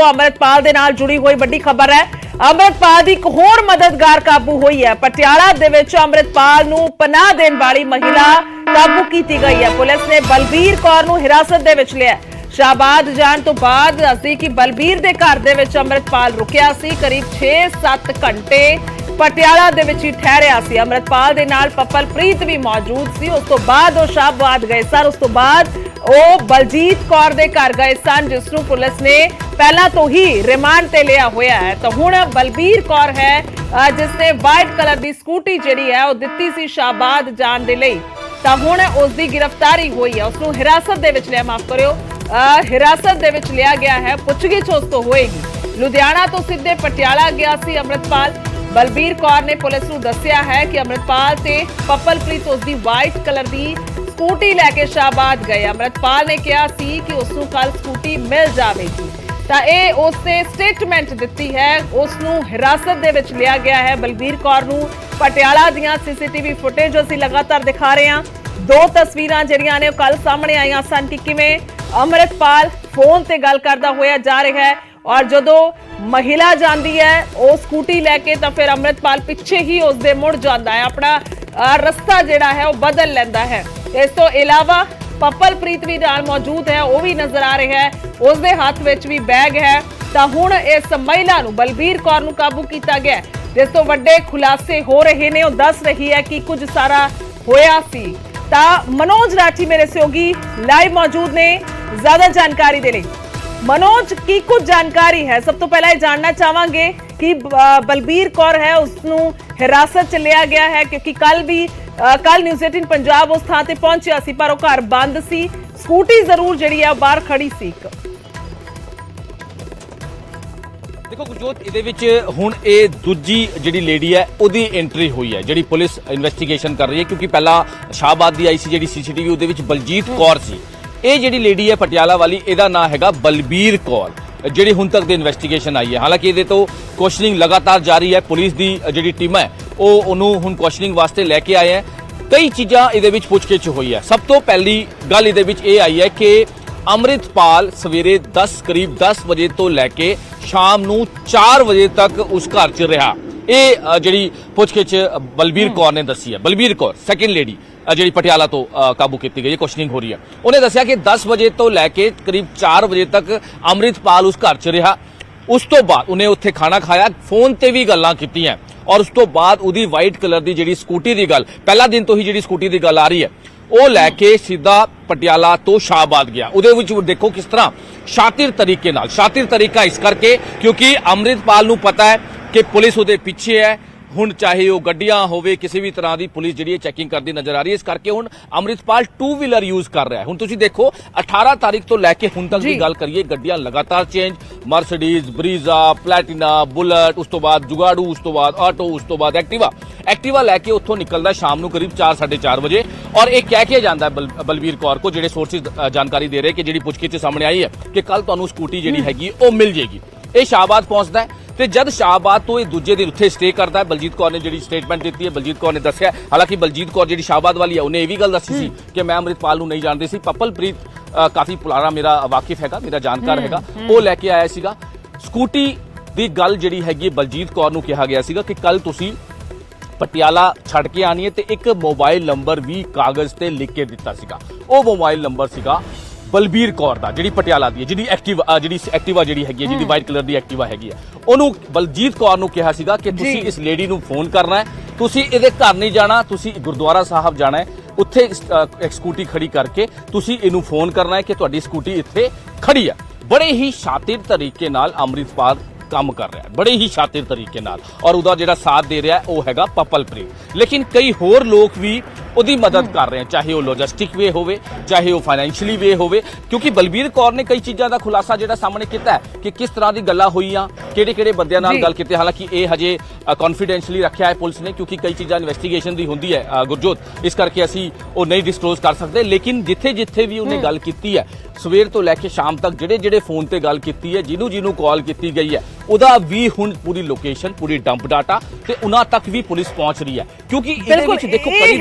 अमृतपाल दे नाल जुड़ी हुई बड़ी खबर है। अमृतपाल दी एक होर मददगार काबू हुई है। पटियाला दे विच अमृतपाल नूं पनाह देण वाली महिला काबू कीती गई है। पुलिस ने बलबीर कौर नूं हिरासत दे विच लिया। शाहबाद जाण तो बाद दस्सी कि बलबीर दे घर दे विच अमृतपाल रुकिया सी। करीब 6-7 घंटे पटियाला दे विच ही ठहरिया सी। अमृतपाल दे नाल पप्पलप्रीत भी मौजूद सी। उस तो बाद वो शाहबाद गए सन। उस तो बाद वो बलजीत कौर दे घर गए सन, जिसनूं पुलिस ने पहला तो ही रिमांड ते लिया होया है। तो हुण बलबीर कौर है जिसने वाइट कलर दी स्कूटी जिहड़ी है वो दित्ती सी शाहबाद जाण दे लई। तां हुण उसदी गिरफ्तारी हुई है। उसनूं हिरासत दे विच लिया, माफ करियो, हिरासत दे विच लिया गया है। पुछगिछ उस तो होएगी। लुधियाना तो सीधे पटियाला गया सी अमृतपाल। बलबीर कौर ने पुलिस नूं दस्सिया है कि अमृतपाल ते पप्पलप्रीत उसदी वाइट कलर दी स्कूटी लैके शाहबाद गए। अमृतपाल ने कहा सी कि उसनूं कल स्कूटी मिल जाएगी। तां इह उसने स्टेटमेंट दित्ती है। उसनूं हिरासत दे विच लिया गया है। बलबीर कौर नूं पटियाला दीआं सीसीटीवी फुटेज असीं लगातार दिखा रहे हां। दो तस्वीरां जिहड़ियां ने कल सामने आईयां सन कि किवें अमृतपाल फोन ते गल करदा होया जा रहा है और जदों महिला जाती है वो स्कूटी लैके तो फिर अमृतपाल पिछे ही उसदे मुड़ जाता है, अपना रस्ता जिहड़ा है वो बदल लैंदा है। इस तो इलावा पप्पलप्रीत भी नाल मौजूद है, वो भी नजर आ रहा है। उसदे हाथ विच भी बैग है। तो हुण इस महिला नूं बलबीर कौर नूं काबू किया गया, जिस तो वड्डे खुलासे हो रहे ने। वो दस रही है कि कुछ सारा होया सी। तां मनोज राठी मेरे सहयोगी लाइव मौजूद ने ज्यादा जानकारी दे लई। मनोज की कुछ जानकारी है? सब तो पहला ये जानना चाहांगे कि बलबीर कौर है उसनूं हिरासत च लिया गया है, क्योंकि कल न्यूज़ 18 पंजाब उस थां ते पहुंचिया सी पर वो घर बंद सी। स्कूटी जरूर जिहड़ी है बाहर खड़ी सी। देखो गुरजोत, ਇਹਦੇ ਵਿੱਚ ਹੁਣ ਇਹ ਦੂਜੀ ਜਿਹੜੀ ਲੇਡੀ ਹੈ ਉਹਦੀ ਐਂਟਰੀ ਹੋਈ ਹੈ, ਜਿਹੜੀ ਪੁਲਿਸ ਇਨਵੈਸਟੀਗੇਸ਼ਨ ਕਰ ਰਹੀ ਹੈ, ਕਿਉਂਕਿ ਪਹਿਲਾਂ ਸ਼ਾਹਬਾਦ ਦੀ ਆਈ ਸੀ ਜਿਹੜੀ ਸੀਸੀਟੀਵੀ, ਉਹਦੇ ਵਿੱਚ ਬਲਜੀਤ ਕੌਰ ਸੀ। ਇਹ ਜਿਹੜੀ ਲੇਡੀ ਹੈ ਪਟਿਆਲਾ ਵਾਲੀ, ਇਹਦਾ ਨਾਂ ਹੈਗਾ ਬਲਬੀਰ ਕੌਰ, ਜਿਹੜੀ ਹੁਣ ਤੱਕ ਦੀ ਇਨਵੈਸਟੀਗੇਸ਼ਨ ਆਈ ਹੈ। ਹਾਲਾਂਕਿ ਇਹਦੇ ਤੋਂ ਕੁਐਸਚਨਿੰਗ ਲਗਾਤਾਰ ਜਾਰੀ ਹੈ। ਪੁਲਿਸ ਦੀ ਜਿਹੜੀ ਟੀਮ ਹੈ ਉਹ ਉਹਨੂੰ ਹੁਣ ਕੁਐਸਚਨਿੰਗ ਵਾਸਤੇ ਲੈ ਕੇ ਆਏ ਹੈ। ਕਈ ਚੀਜ਼ਾਂ ਇਹਦੇ ਵਿੱਚ ਪੁੱਛਗਿੱਛ ਹੋਈ ਹੈ। ਸਭ ਤੋਂ ਪਹਿਲੀ ਗੱਲ ਇਹਦੇ ਵਿੱਚ ਇਹ ਆਈ ਹੈ ਕਿ अमृतपाल सवेरे करीब 10 बजे तो लैके शाम नूं 4 बजे तक उस घर च रहा। ये जिहड़ी पुछगिछ बलबीर कौर ने दसी है। बलबीर कौर सैकेंड लेडी जिहड़ी पटियाला तो काबू की गई है, क्वेश्चनिंग हो रही है। उन्हें दसिया कि 10 बजे तो लैके करीब 4 बजे तक अमृतपाल उस घर च रहा। उस तो बाद उन्हें उत्थे खाना खाया, फोन ते भी गल्लां कीतियां और उस तो बाद उहदी वाइट कलर दी जिहड़ी स्कूटी दी गल, पहला दिन तो ही जिहड़ी स्कूटी दी गल आ रही है, वो लैके सीधा पटियाला तो शाहबाद गया। उहदे विच देखो किस तरह शातिर तरीके नाल, शातिर तरीका इस करके क्योंकि अमृतपाल नूं पता है कि पुलिस उहदे पीछे है। हुण चाहे वो गड्डियां होवे, किसी भी तरह की पुलिस जिहड़ी चैकिंग करती नजर आ रही है। इस करके हुण अमृतपाल 2 व्हीलर यूज कर रहा है। हुण तुसीं देखो 18 तारीख तो लैके हुण तक की गल करिए, गड्डियां लगातार change, Mercedes, Brezza, Platina, bullet, उस तो बाद जुगाड़ू, उस तो बाद ऑटो, उस तो बाद एक्टिवा लैके उत्थों निकलदा शाम नूं करीब 4-4:30 बजे। और एक कह के जांदा है बलबीर कौर को, जिहड़े सोर्सिस जानकारी दे रहे कि जिहड़ी पुछगिछ सामने आई है कि कल तुहानूं स्कूटी जिहड़ी हैगी वो मिल जाएगी। ये शाहबाद पहुंचदा है ਤੇ जब शाहबाद तो ये दूजे दिन उत्थे स्टे करता है। बलजीत कौर ने जी स्टेटमेंट दी है, बलजीत कौर ने दसिया। हालांकि बलजीत कौर जी शाहबाद वाली है, उन्हें यह भी गल दसी सी कि मैं अमृतपाल नूं नहीं जानती सी। पप्पलप्रीत काफी पुराना मेरा वाकिफ हैगा, मेरा जानकार हैगा, वो लैके आया सीगा। स्कूटी दी गल जिहड़ी हैगी बलजीत कौर नूं कहा गया सीगा कि कल तुसीं पटियाला छड़ के आनी है ते एक मोबाइल नंबर भी कागज ते लिख के दिता सीगा। वो मोबाइल नंबर सीगा बलबीर कौर दा, जिहड़ी पटियाला दी है, जिहड़ी एक्टिवा जिहड़ी हैगी, जिहड़ी वाइट कलर दी एक्टिवा हैगी है। ओनू बलजीत कौर नूं कहा सीगा कि तुसीं इस लेडी नूं फोन करना है, तुसीं इहदे घर नहीं जाना, तुसीं गुरुद्वारा साहब जाना है, उत्थे एक स्कूटी खड़ी करके तुसीं इहनूं फोन करना है कि तुहाडी स्कूटी इत्थे खड़ी है। बड़े ही शातिर तरीके नाल अमृतपाल काम कर रहा है, बड़े ही शातिर तरीके नाल, और उहदा जिहड़ा साथ दे रहा है वो हैगा पप्पलप्रीत। लेकिन कई होर लोग भी ਉਹਦੀ मदद कर रहे हैं, चाहे वो लॉजिस्टिक वे होवे, चाहे वो फाइनैंशियली वे होवे, क्योंकि बलबीर कौर ने कई चीज़ों का खुलासा जो सामने किया है कि किस तरह की गल्लां होईयां, किहड़े बंदियां नाल गल कीती। हालांकि ये हजे कॉन्फिडेंशली रखा है पुलिस ने, क्योंकि कई चीज़ां इन्वेस्टिगेशन की होंदी है गुरजोत, इस करके असीं वो नहीं डिस्कलोज कर सकते। लेकिन जिथे जिथे भी उन्हें गल की है सवेर तो लैके शाम तक, ਜਿਹੜੇ फोन ते गल की है, ਜਿਹਨੂੰ कॉल की गई है, ਉਹਦਾ भी हुण पूरी लोकेशन, पूरी डंप डाटा ते उन्हां तक भी पुलिस पहुंच रही है। क्योंकि ਇਹਦੇ ਵਿੱਚ देखो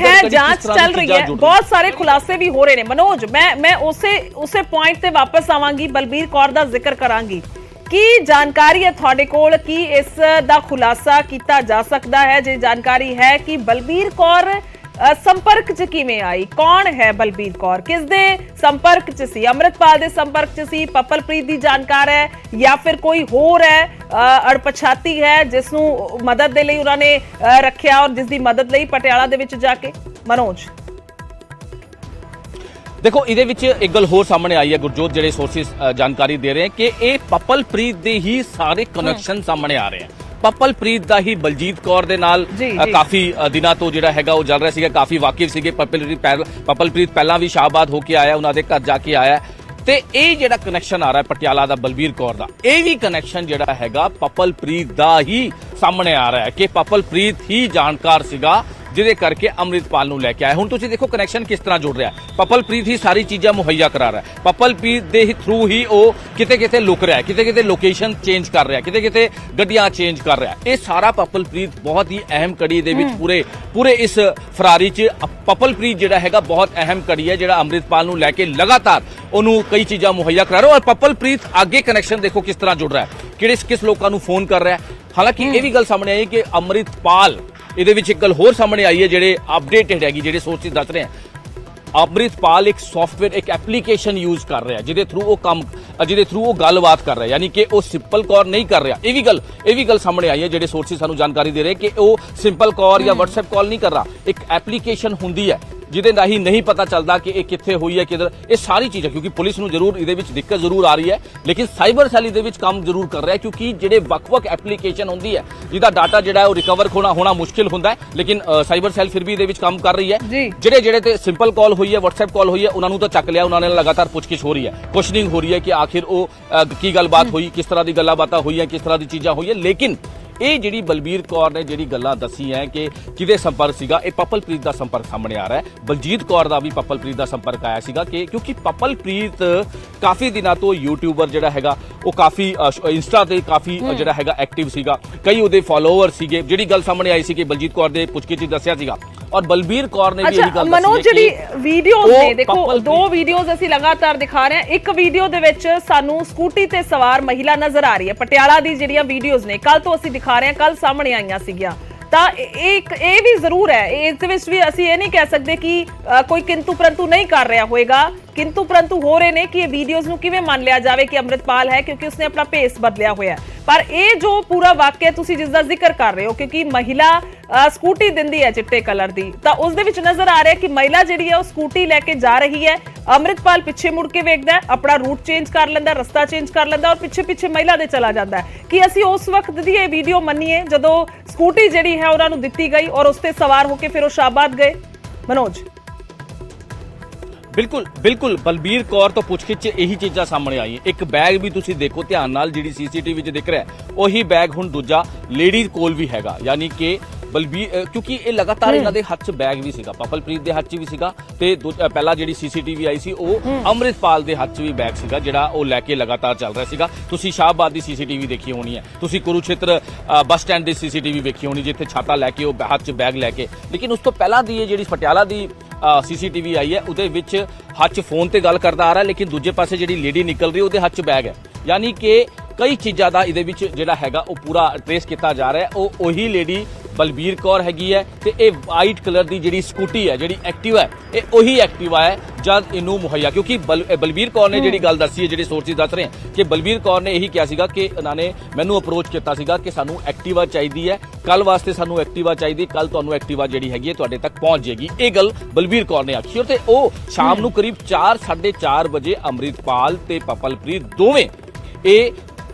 जांच चल रही है, बहुत सारे खुलासे भी हो रहे हैं। मनोज, मैं उसे पॉइंट ते वापस आवांगी, बलबीर कौर दा जिक्र करांगी ਕੀ ਜਾਣਕਾਰੀ ਹੈ ਤੁਹਾਡੇ ਕੋਲ? ਕੀ ਇਸ ਦਾ ਖੁਲਾਸਾ ਕੀਤਾ ਜਾ ਸਕਦਾ ਹੈ? ਜੇ ਜਾਣਕਾਰੀ ਹੈ ਕਿ ਬਲਬੀਰ ਕੌਰ ਸੰਪਰਕ ਚ ਕਿਵੇਂ ਆਈ, ਕੌਣ ਹੈ ਬਲਬੀਰ ਕੌਰ, ਕਿਸ ਦੇ ਸੰਪਰਕ ਚ ਸੀ, ਅੰਮ੍ਰਿਤਪਾਲ ਦੇ ਸੰਪਰਕ ਚ ਸੀ, ਪੱਪਲਪ੍ਰੀਤ ਦੀ ਜਾਣਕਾਰ ਹੈ ਜਾਂ ਫਿਰ ਕੋਈ ਹੋਰ ਹੈ ਅਣਪਛਾਤੀ ਹੈ ਜਿਸ ਨੂੰ ਮਦਦ ਦੇ ਲਈ ਉਹਨਾਂ ਨੇ ਰੱਖਿਆ ਔਰ ਜਿਸ ਦੀ ਮਦਦ ਲਈ ਪਟਿਆਲਾ ਦੇ ਵਿੱਚ ਜਾ ਕੇ? ਮਨੋਜ, ਦੇਖੋ ਇਹਦੇ ਵਿੱਚ ਇੱਕ ਗੱਲ ਹੋਰ ਸਾਹਮਣੇ ਆਈ ਹੈ ਗੁਰਜੋਤ, ਜਿਹੜੇ ਸੋਰਸਿਸ ਜਾਣਕਾਰੀ ਦੇ ਰਹੇ ਹਨ ਕਿ ਇਹ ਪੱਪਲਪ੍ਰੀਤ ਦੇ ਹੀ ਸਾਰੇ ਕਨੈਕਸ਼ਨ ਸਾਹਮਣੇ ਆ ਰਹੇ ਹਨ। ਪੱਪਲਪ੍ਰੀਤ ਦਾ ਹੀ ਬਲਜੀਤ ਕੌਰ ਦੇ ਨਾਲ ਕਾਫੀ ਦਿਨਾਂ ਤੋਂ ਜਿਹੜਾ ਹੈਗਾ ਉਹ ਚੱਲ ਰਿਹਾ ਸੀਗਾ, ਕਾਫੀ ਵਾਕਿਫ ਸੀਗੇ। ਪੱਪਲਪ੍ਰੀਤ ਪਹਿਲਾਂ ਵੀ ਸ਼ਾਹਬਾਦ ਹੋ ਕੇ ਆਇਆ, ਉਹਨਾਂ ਦੇ ਘਰ ਜਾ ਕੇ ਆਇਆ, ਤੇ ਇਹ ਜਿਹੜਾ ਕਨੈਕਸ਼ਨ ਆ ਰਿਹਾ ਪਟਿਆਲਾ ਦਾ ਬਲਬੀਰ ਕੌਰ ਦਾ, ਇਹ ਵੀ ਕਨੈਕਸ਼ਨ ਜਿਹੜਾ ਹੈਗਾ ਪੱਪਲਪ੍ਰੀਤ ਦਾ ਹੀ ਸਾਹਮਣੇ ਆ ਰਿਹਾ ਹੈ ਕਿ ਪੱਪਲਪ੍ਰੀਤ ਹੀ ਜਾਣਕਾਰ ਸੀਗਾ ਜਿਹਦੇ ਕਰਕੇ ਅੰਮ੍ਰਿਤਪਾਲ ਨੂੰ ਲੈ ਕੇ ਆਇਆ। ਹੁਣ ਤੁਸੀਂ ਦੇਖੋ ਕਨੈਕਸ਼ਨ ਕਿਸ ਤਰ੍ਹਾਂ ਜੁੜ ਰਿਹਾ। ਪੱਪਲਪ੍ਰੀਤ ਹੀ ਸਾਰੀ ਚੀਜ਼ਾਂ ਮੁਹੱਈਆ ਕਰਾ ਰਿਹਾ, ਪੱਪਲਪ੍ਰੀਤ ਦੇ ਥਰੂ ਹੀ ਉਹ ਕਿਤੇ ਕਿਤੇ ਲੁਕ ਰਿਹਾ, ਕਿਤੇ ਕਿਤੇ ਲੋਕੇਸ਼ਨ ਚੇਂਜ ਕਰ ਰਿਹਾ, ਕਿਤੇ ਕਿਤੇ ਗੱਡੀਆਂ ਚੇਂਜ ਕਰ ਰਿਹਾ। ਇਹ ਸਾਰਾ ਪੱਪਲਪ੍ਰੀਤ ਬਹੁਤ ਹੀ ਅਹਿਮ ਕੜੀ ਦੇ ਵਿੱਚ ਪੂਰੇ ਇਸ ਫਰਾਰੀ 'ਚ ਪੱਪਲਪ੍ਰੀਤ ਜਿਹੜਾ ਹੈਗਾ ਬਹੁਤ ਅਹਿਮ ਕੜੀ ਹੈ, ਜਿਹੜਾ ਅੰਮ੍ਰਿਤਪਾਲ ਨੂੰ ਲੈ ਕੇ ਲਗਾਤਾਰ ਉਹਨੂੰ ਕਈ ਚੀਜ਼ਾਂ ਮੁਹੱਈਆ ਕਰਾ ਰਿਹਾ। ਔਰ ਪੱਪਲਪ੍ਰੀਤ ਅੱਗੇ ਕਨੈਕਸ਼ਨ ਦੇਖੋ ਕਿਸ ਤਰ੍ਹਾਂ ਜੁੜ ਰਿਹਾ, ਕਿਸ ਲੋਕਾਂ ਨੂੰ ਫੋਨ ਕਰ ਰਿਹਾ। ਹਾਲਾਂਕਿ ਇਹ ਵੀ ਗੱਲ ਸਾਹਮਣੇ ਆਈ ਕਿ ਅੰਮ੍ਰਿਤਪਾਲ, ਇਹਦੇ ਵਿੱਚ ਇੱਕ ਗੱਲ ਹੋਰ ਸਾਹਮਣੇ ਆਈ ਹੈ ਜਿਹੜੇ ਅਪਡੇਟਡ ਹੈਗੀ, ਜਿਹੜੇ ਸੋਰਸਿਸ ਦੱਸ ਰਹੇ ਆ, ਅੰਮ੍ਰਿਤਪਾਲ ਇੱਕ ਸੌਫਟਵੇਅਰ, ਇੱਕ ਐਪਲੀਕੇਸ਼ਨ ਯੂਜ਼ ਕਰ ਰਿਹਾ ਜਿਹਦੇ ਥਰੂ ਉਹ ਗੱਲਬਾਤ ਕਰ ਰਿਹਾ, ਯਾਨੀ ਕਿ ਉਹ ਸਿੰਪਲ ਕਾਲ ਨਹੀਂ ਕਰ ਰਿਹਾ। ਇਹ ਵੀ ਗੱਲ ਸਾਹਮਣੇ ਆਈ ਹੈ, ਜਿਹੜੇ ਸੋਰਸਿਸ ਸਾਨੂੰ ਜਾਣਕਾਰੀ ਦੇ ਰਹੇ ਕਿ ਉਹ ਸਿੰਪਲ ਕਾਲ ਜਾਂ WhatsApp ਕਾਲ ਨਹੀਂ ਕਰ ਰਿਹਾ, ਇੱਕ ਐਪਲੀਕੇਸ਼ਨ ਹੁੰਦੀ ਹੈ ਜਿਹਦੇ ਰਾਹੀਂ ਨਹੀਂ ਪਤਾ ਚੱਲਦਾ ਕਿ ਇਹ ਕਿੱਥੇ ਹੋਈ ਹੈ, ਕਿਧਰ। ਇਹ ਸਾਰੀ ਚੀਜ਼ਾਂ ਕਿਉਂਕਿ ਪੁਲਿਸ ਨੂੰ ਜ਼ਰੂਰ ਇਹਦੇ ਵਿੱਚ ਦਿੱਕਤ ਜ਼ਰੂਰ ਆ ਰਹੀ ਹੈ, ਲੇਕਿਨ ਸਾਈਬਰ ਸੈੱਲ ਇਹਦੇ ਵਿੱਚ ਕੰਮ ਜ਼ਰੂਰ ਕਰ ਰਿਹਾ, ਕਿਉਂਕਿ ਜਿਹੜੇ ਵੱਖ-ਵੱਖ ਐਪਲੀਕੇਸ਼ਨ ਹੁੰਦੀ ਹੈ ਜਿਹਦਾ ਡਾਟਾ ਜਿਹੜਾ ਹੈ ਉਹ ਰਿਕਵਰ ਹੋਣਾ ਮੁਸ਼ਕਿਲ ਹੁੰਦਾ ਹੈ, ਲੇਕਿਨ ਸਾਈਬਰ ਸੈੱਲ ਫਿਰ ਵੀ ਇਹਦੇ ਵਿੱਚ ਕੰਮ ਕਰ ਰਹੀ ਹੈ। ਜਿਹੜੇ ਤੇ ਸਿੰਪਲ ਕਾਲ ਹੋਈ ਹੈ, WhatsApp ਕਾਲ ਹੋਈ ਹੈ, ਉਹਨਾਂ ਨੂੰ ਤਾਂ ਚੱਕ ਲਿਆ, ਉਹਨਾਂ ਨੇ ਲਗਾਤਾਰ ਪੁੱਛਗਿੱਛ ਹੋ ਰਹੀ ਹੈ, ਕੁਐਸਚਨਿੰਗ ਹੋ ਰਹੀ ਹੈ ਕਿ ਆਖਿਰ ਉਹ ਕੀ ਗੱਲਬਾਤ ਹੋਈ, ਕਿਸ ਤਰ੍ਹਾਂ ਦੀ ਗੱਲਾਂ ਬਾਤਾਂ ਹੋਈਆਂ, ਕਿਸ ਤਰ੍ਹਾਂ ਦੀ ਚੀਜ਼ਾਂ ਹੋਈਆਂ। ਲੇਕਿਨ ਇਹ ਜਿਹੜੀ ਬਲਬੀਰ ਕੌਰ ਨੇ ਜਿਹੜੀ ਗੱਲਾਂ ਦੱਸੀਆਂ ਕਿ ਕਿਹਦੇ ਸੰਪਰਕ ਸੀਗਾ, ਇਹ ਪੱਪਲਪ੍ਰੀਤ ਦਾ ਸੰਪਰਕ ਸਾਹਮਣੇ ਆ ਰਿਹਾ ਹੈ। ਬਲਜੀਤ ਕੌਰ ਦਾ ਵੀ ਪੱਪਲਪ੍ਰੀਤ ਦਾ ਸੰਪਰਕ ਆਇਆ ਸੀਗਾ ਕਿ ਕਿਉਂਕਿ ਪੱਪਲਪ੍ਰੀਤ ਕਾਫੀ ਦਿਨਾਂ ਤੋਂ ਯੂਟਿਊਬਰ ਜਿਹੜਾ ਹੈਗਾ ਉਹ ਕਾਫੀ ਇੰਸਟਾ ਤੇ ਕਾਫੀ ਜਿਹੜਾ ਹੈਗਾ ਐਕਟਿਵ ਸੀਗਾ, ਕਈ ਉਹਦੇ ਫਾਲੋਅਰ ਸੀਗੇ। ਜਿਹੜੀ ਗੱਲ ਸਾਹਮਣੇ ਆਈ ਸੀ ਕਿ ਬਲਜੀਤ ਕੌਰ ਦੇ ਪੁੱਛਗਿੱਛ ਚ ਦੱਸਿਆ ਸੀਗਾ, ਔਰ ਬਲਬੀਰ ਕੌਰ ਨੇ ਵੀ ਇਹੀ ਗੱਲ ਦੱਸੀ। ਮਨੋਜ, ਜਿਹੜੀ ਵੀਡੀਓਜ਼ ਨੇ, ਦੇਖੋ ਦੋ ਵੀਡੀਓਜ਼ ਅਸੀਂ ਲਗਾਤਾਰ ਦਿਖਾ ਰਹੇ ਹਾਂ। ਇੱਕ ਵੀਡੀਓ ਦੇ ਵਿੱਚ ਸਾਨੂੰ ਸਕੂਟੀ ਤੇ ਸਵਾਰ ਮਹਿਲਾ ਨਜ਼ਰ ਆ ਰਹੀ ਹੈ, ਪਟਿਆਲਾ ਦੀ ਜਿਹੜੀਆਂ ਵੀਡੀਓਜ਼ ਨੇ ਕੱਲ ਤੋਂ ਅਸੀਂ ਦਿਖਾ ਰਹੇ ਹਾਂ, ਕੱਲ ਸਾਹਮਣੇ ਆਈਆਂ ਸੀਗੀਆਂ। ਤਾਂ ਇਹ ਵੀ ਜ਼ਰੂਰ ਹੈ, ਇਸ ਦੇ ਵਿੱਚ ਵੀ ਅਸੀਂ ਇਹ ਨਹੀਂ ਕਹਿ ਸਕਦੇ ਕਿ ਕੋਈ ਕਿੰਤੂ ਪਰੰਤੂ ਨਹੀਂ ਕਰ ਰਿਹਾ ਹੋਏਗਾ, ਕਿੰਤੂ ਪਰੰਤੂ ਹੋ ਰਹੇ ਨੇ ਕਿ ਇਹ ਵੀਡੀਓਜ਼ ਨੂੰ ਕਿਵੇਂ ਮੰਨ ਲਿਆ ਜਾਵੇ ਕਿ ਅੰਮ੍ਰਿਤਪਾਲ ਹੈ ਕਿਉਂਕਿ ਉਸਨੇ ਆਪਣਾ ਭੇਸ ਬਦਲਿਆ ਹੋਇਆ। ਪਰ ਇਹ ਜੋ ਪੂਰਾ ਵਾਕਿਆ ਤੁਸੀਂ ਜਿਸ ਦਾ ਜ਼ਿਕਰ ਕਰ ਰਹੇ ਹੋ, ਕਿਉਂਕਿ ਮਹਿਲਾ ਸਕੂਟੀ ਦਿੰਦੀ ਹੈ ਚਿੱਟੇ ਕਲਰ ਦੀ, ਤਾਂ ਉਸ ਦੇ ਵਿੱਚ ਨਜ਼ਰ ਆ ਰਿਹਾ ਕਿ ਮਹਿਲਾ ਜਿਹੜੀ ਹੈ ਉਹ ਸਕੂਟੀ ਲੈ ਕੇ ਜਾ ਰਹੀ ਹੈ, ਅੰਮ੍ਰਿਤਪਾਲ ਪਿੱਛੇ ਮੁੜ ਕੇ ਵੇਖਦਾ ਹੈ, ਆਪਣਾ ਰੂਟ ਚੇਂਜ ਕਰ ਲੈਂਦਾ, ਰਸਤਾ ਚੇਂਜ ਕਰ ਲੈਂਦਾ ਔਰ ਪਿੱਛੇ ਮਹਿਲਾ ਦੇ ਚਲਾ ਜਾਂਦਾ ਹੈ। ਕਿ ਅਸੀਂ ਉਸ ਵਕਤ ਦੀ ਇਹ ਵੀਡੀਓ ਮੰਨੀਏ ਜਦੋਂ ਸਕੂਟੀ ਜਿਹੜੀ ਹੈ ਉਹਨਾਂ ਨੂੰ ਦਿੱਤੀ ਗਈ ਔਰ ਉਸ ਤੇ ਸਵਾਰ ਹੋ ਕੇ ਫਿਰ ਉਹ ਸ਼ਾਹਬਾਦ ਗਏ? ਮਨੋਜ, ਬਿਲਕੁਲ ਬਲਬੀਰ ਕੌਰ ਤੋਂ ਪੁੱਛਗਿੱਛ 'ਚ ਇਹੀ ਚੀਜ਼ਾਂ ਸਾਹਮਣੇ ਆਈਆਂ। ਇੱਕ ਬੈਗ ਵੀ ਤੁਸੀਂ ਦੇਖੋ ਧਿਆਨ ਨਾਲ, ਜਿਹੜੀ ਸੀਸੀਟੀਵੀ 'ਚ ਦਿਖ ਰਿਹਾ ਉਹੀ ਬੈਗ ਹੁਣ ਦੂਜਾ ਲੇਡੀ ਕੋਲ ਵੀ ਹੈਗਾ, ਯਾਨੀ ਕਿ ਬਲਬੀਰ, ਕਿਉਂਕਿ ਇਹ ਲਗਾਤਾਰ ਇਹਨਾਂ ਦੇ ਹੱਥ 'ਚ ਬੈਗ ਵੀ ਸੀਗਾ, ਪੱਪਲਪ੍ਰੀਤ ਦੇ ਹੱਥ 'ਚ ਵੀ ਸੀਗਾ, ਤੇ ਪਹਿਲਾਂ ਜਿਹੜੀ ਸੀਸੀਟੀਵੀ ਆਈ ਸੀ ਉਹ ਅੰਮ੍ਰਿਤਪਾਲ ਦੇ ਹੱਥ 'ਚ ਵੀ ਬੈਗ ਸੀਗਾ ਜਿਹੜਾ ਉਹ ਲੈ ਕੇ ਲਗਾਤਾਰ ਚੱਲ ਰਿਹਾ ਸੀਗਾ। ਤੁਸੀਂ ਸ਼ਾਹਬਾਦ ਦੀ ਸੀਸੀਟੀਵੀ ਦੇਖੀ ਹੋਣੀ ਹੈ, ਤੁਸੀਂ ਕੁਰੂਕਸ਼ੇਤਰ ਬੱਸ ਸਟੈਂਡ ਦੀ ਸੀਸੀਟੀਵੀ ਵੇਖੀ ਹੋਣੀ ਜਿੱਥੇ ਛਾਤਾ ਲੈ ਕੇ ਉਹ ਹੱਥ 'ਚ ਬੈਗ ਲੈ ਕੇ। ਲੇਕਿਨ ਉਸ ਤੋਂ ਪਹਿਲਾਂ ਦੀ ਇਹ ਜਿਹੜੀ ਪਟਿਆਲਾ ਦੀ ਸੀਸੀਟੀਵੀ ਆਈ ਹੈ ਉਹਦੇ ਵਿੱਚ ਹੱਥ 'ਚ ਫੋਨ ਤੇ ਗੱਲ ਕਰਦਾ ਆ ਰਿਹਾ, ਲੇਕਿਨ ਦੂਜੇ ਪਾਸੇ ਜਿਹੜੀ ਲੇਡੀ ਨਿਕਲ ਰਹੀ ਉਹਦੇ ਹੱਥ 'ਚ ਬੈਗ ਹੈ, ਯਾਨੀ ਕਿ ਕਈ ਚੀਜ਼ਾਂ ਦਾ ਇਹਦੇ ਵਿੱਚ ਜਿਹੜਾ ਹੈਗਾ ਉਹ ਪੂਰਾ ਟ੍ਰੇਸ ਕੀਤਾ ਜਾ ਰਿਹਾ ਹੈ। ਉਹ ਉਹੀ ਲੇਡੀ ਬਲਬੀਰ ਕੌਰ ਹੈਗੀ ਹੈ ਤੇ ਇਹ ਵਾਈਟ ਕਲਰ ਦੀ ਜਿਹੜੀ ਸਕੂਟੀ ਹੈ, ਜਿਹੜੀ ਐਕਟਿਵਾ ਹੈ, ਇਹ ਉਹੀ ਐਕਟਿਵਾ ਹੈ ਜਦ ਇਹਨੂੰ ਮੁਹੱਈਆ, ਕਿਉਂਕਿ ਬਲਬੀਰ ਕੌਰ ਨੇ ਜਿਹੜੀ ਗੱਲ ਦੱਸੀ ਹੈ, ਜਿਹੜੇ ਸੋਰਸਿਸ ਦੱਸ ਰਹੇ ਕਿ ਬਲਬੀਰ ਕੌਰ ਨੇ ਇਹੀ ਕਿਹਾ ਸੀਗਾ ਕਿ ਇਹਨਾਂ ਨੇ ਮੈਨੂੰ ਅਪਰੋਚ ਕੀਤਾ ਸੀਗਾ ਕਿ ਸਾਨੂੰ ਐਕਟਿਵਾ ਚਾਹੀਦੀ ਹੈ, ਕੱਲ ਵਾਸਤੇ ਸਾਨੂੰ ਐਕਟਿਵਾ ਚਾਹੀਦੀ, ਕੱਲ ਤੁਹਾਨੂੰ ਐਕਟਿਵਾ ਜਿਹੜੀ ਹੈਗੀ ਹੈ ਤੁਹਾਡੇ ਤੱਕ ਪਹੁੰਚ ਜਾਏਗੀ। ਇਹ ਗੱਲ ਬਲਬੀਰ ਕੌਰ ਨੇ ਆਖੀ ਤੇ ਉਹ ਸ਼ਾਮ ਨੂੰ ਕਰੀਬ 4-4:30 ਵਜੇ ਅੰਮ੍ਰਿਤਪਾਲ ਤੇ ਪੱਪਲਪ੍ਰੀਤ ਦੋਵੇਂ ਇਹ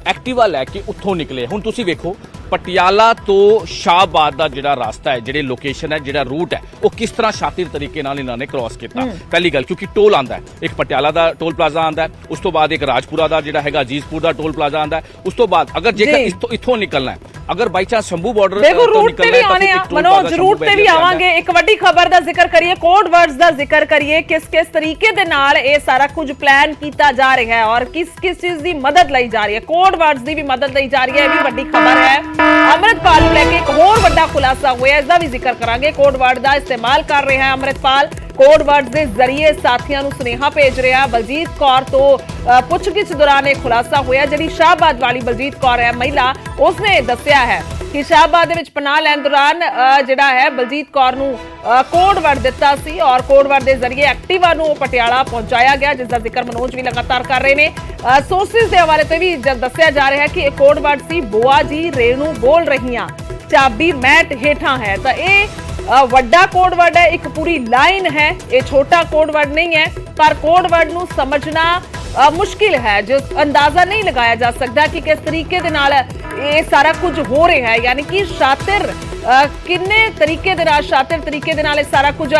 ਐਕਟਿਵਾ ਲੈ ਕੇ ਉੱਥੋਂ ਨਿਕਲੇ। ਹੁਣ ਤੁਸੀਂ ਵੇਖੋ ਪਟਿਆਲਾ ਤੋਂ ਸ਼ਾਹਬਾਦ ਦਾ ਜਿਹੜਾ ਰਸਤਾ ਹੈ, ਜਿਹੜੇ ਲੋਕੇਸ਼ਨ ਹੈ, ਜਿਹੜਾ ਰੂਟ ਹੈ, ਉਹ ਕਿਸ ਤਰ੍ਹਾਂ ਸ਼ਾਤਿਰ ਤਰੀਕੇ ਨਾਲ ਇਹਨਾਂ ਨੇ ਕ੍ਰਾਸ ਕੀਤਾ। ਪਹਿਲੀ ਗੱਲ, ਕਿਉਂਕਿ ਟੋਲ ਆਂਦਾ ਹੈ, ਇੱਕ ਪਟਿਆਲਾ ਦਾ ਟੋਲ ਪਲਾਜ਼ਾ ਆਂਦਾ ਹੈ, ਉਸ ਤੋਂ ਬਾਅਦ ਇੱਕ ਰਾਜਪੁਰਾ ਦਾ ਜਿਹੜਾ ਹੈਗਾ ਅਜੀਜ਼ਪੁਰ ਦਾ ਟੋਲ ਪਲਾਜ਼ਾ ਆਂਦਾ ਹੈ, ਉਸ ਤੋਂ ਬਾਅਦ ਅਗਰ ਜੇਕਰ ਇੱਥੋਂ ਨਿਕਲਣਾ ਹੈ, ਅਗਰ ਬਾਈ ਚਾਂਸ ਸ਼ੰਭੂ ਬਾਰਡਰ ਦੇਖੋ ਰੂਟ ਤੇ ਵੀ ਆਣੇ ਆ ਮਨੋਜ, ਰੂਟ ਤੇ ਵੀ ਆਵਾਂਗੇ। ਇੱਕ ਵੱਡੀ ਖਬਰ ਦਾ ਜ਼ਿਕਰ ਕਰੀਏ, ਕੋਡ ਵਰਡਸ ਦਾ ਜ਼ਿਕਰ ਕਰੀਏ, ਕਿਸ ਤਰੀਕੇ ਦੇ ਨਾਲ ਇਹ ਸਾਰਾ ਕੁਝ ਪਲਾਨ ਕੀਤਾ ਜਾ ਰਿਹਾ ਹੈ ਔਰ ਕਿਸ ਚੀਜ਼ ਦੀ ਮਦਦ ਲਈ ਜਾ ਰਹੀ ਹੈ, ਕੋਡ ਵਰਡਸ ਦੀ ਵੀ ਮਦਦ ਲਈ ਜਾ ਰਹੀ ਹੈ। ਇਹ ਵੀ ਵੱਡੀ ਖਬਰ ਹੈ। ਅੰਮ੍ਰਿਤਪਾਲ ਨੂੰ ਲੈ ਕੇ ਇੱਕ ਹੋਰ ਵੱਡਾ ਖੁਲਾਸਾ ਹੋਇਆ, ਇਸ ਦਾ ਵੀ ਜ਼ਿਕਰ ਕਰਾਂਗੇ। ਕੋਡ ਵਰਡ ਦਾ ਇਸਤੇਮਾਲ ਕਰ ਰਿਹਾ ਹੈ ਅੰਮ੍ਰਿਤਪਾਲ, ਕੋਡ ਵਰਡ ਦੇ ਜ਼ਰੀਏ ਸਾਥੀਆਂ ਨੂੰ ਸੁਨੇਹਾ ਭੇਜ ਰਿਹਾ। ਬਲਜੀਤ ਕੌਰ ਤੋਂ ਪੁੱਛਗਿੱਛ ਦੌਰਾਨ ਇਹ ਖੁਲਾਸਾ ਹੋਇਆ। ਜਿਹੜੀ ਸ਼ਾਹਬਾਦ ਵਾਲੀ ਬਲਜੀਤ ਕੌਰ ਹੈ ਮਹਿਲਾ, ਉਸਨੇ ਦੱਸਿਆ ਹੈ ਕਿ ਸ਼ਾਹਬਾਦ ਦੇ ਵਿੱਚ ਪਨਾਹ ਲੈਣ ਦੌਰਾਨ ਜਿਹੜਾ ਹੈ ਬਲਜੀਤ ਕੌਰ ਨੂੰ ਕੋਡ ਵਰਡ ਦਿੱਤਾ ਸੀ ਔਰ ਕੋਡ ਵਰਡ ਦੇ ਜ਼ਰੀਏ ਐਕਟਿਵਾ ਨੂੰ ਪਟਿਆਲਾ ਪਹੁੰਚਾਇਆ ਗਿਆ, ਜਿਸ ਦਾ ਜ਼ਿਕਰ ਮਨੋਜ ਵੀ ਲਗਾਤਾਰ ਕਰ ਰਹੇ ਨੇ। ਸੋਰਸਿਸ ਦੇ ਹਵਾਲੇ ਤੇ ਵੀ ਦੱਸਿਆ ਜਾ ਰਿਹਾ ਹੈ ਕਿ ਇਹ ਕੋਡ ਵਰਡ ਸੀ ਬੁਆ ਜੀ ਰੇਣੂ ਬੋਲ ਰਹੀਆਂ, ਚਾਬੀ ਮੈਟ ਹੇਠਾਂ ਹੈ। ਤਾਂ ਇਹ ਵੱਡਾ ਕੋਡ ਵਰਡ ਹੈ, ਇੱਕ ਪੂਰੀ ਲਾइन है, ये छोटा कोड वर्ड नहीं है, पर कोड वर्ड ਨੂੰ ਸਮਝਣਾ ਮੁਸ਼ਕਿਲ ਹੈ, ਜੋ ਅੰਦਾਜ਼ਾ ਨਹੀਂ ਲਗਾਇਆ ਜਾ ਸਕਦਾ ਕਿ ਕਿਸ ਤਰੀਕੇ ਦੇ ਨਾਲ ਇਹ ਸਾਰਾ ਕੁਝ ਹੋ ਰਿਹਾ ਹੈ। ਯਾਨੀ ਕਿ ਸ਼ਾਤਿਰ ਕਿੰਨੇ ਤਰੀਕੇ ਦੇ ਨਾਲ, ਸ਼ਾਤਿਰ ਤਰੀਕੇ ਦੇ ਨਾਲ ਇਹ ਸਾਰਾ ਕੁਝ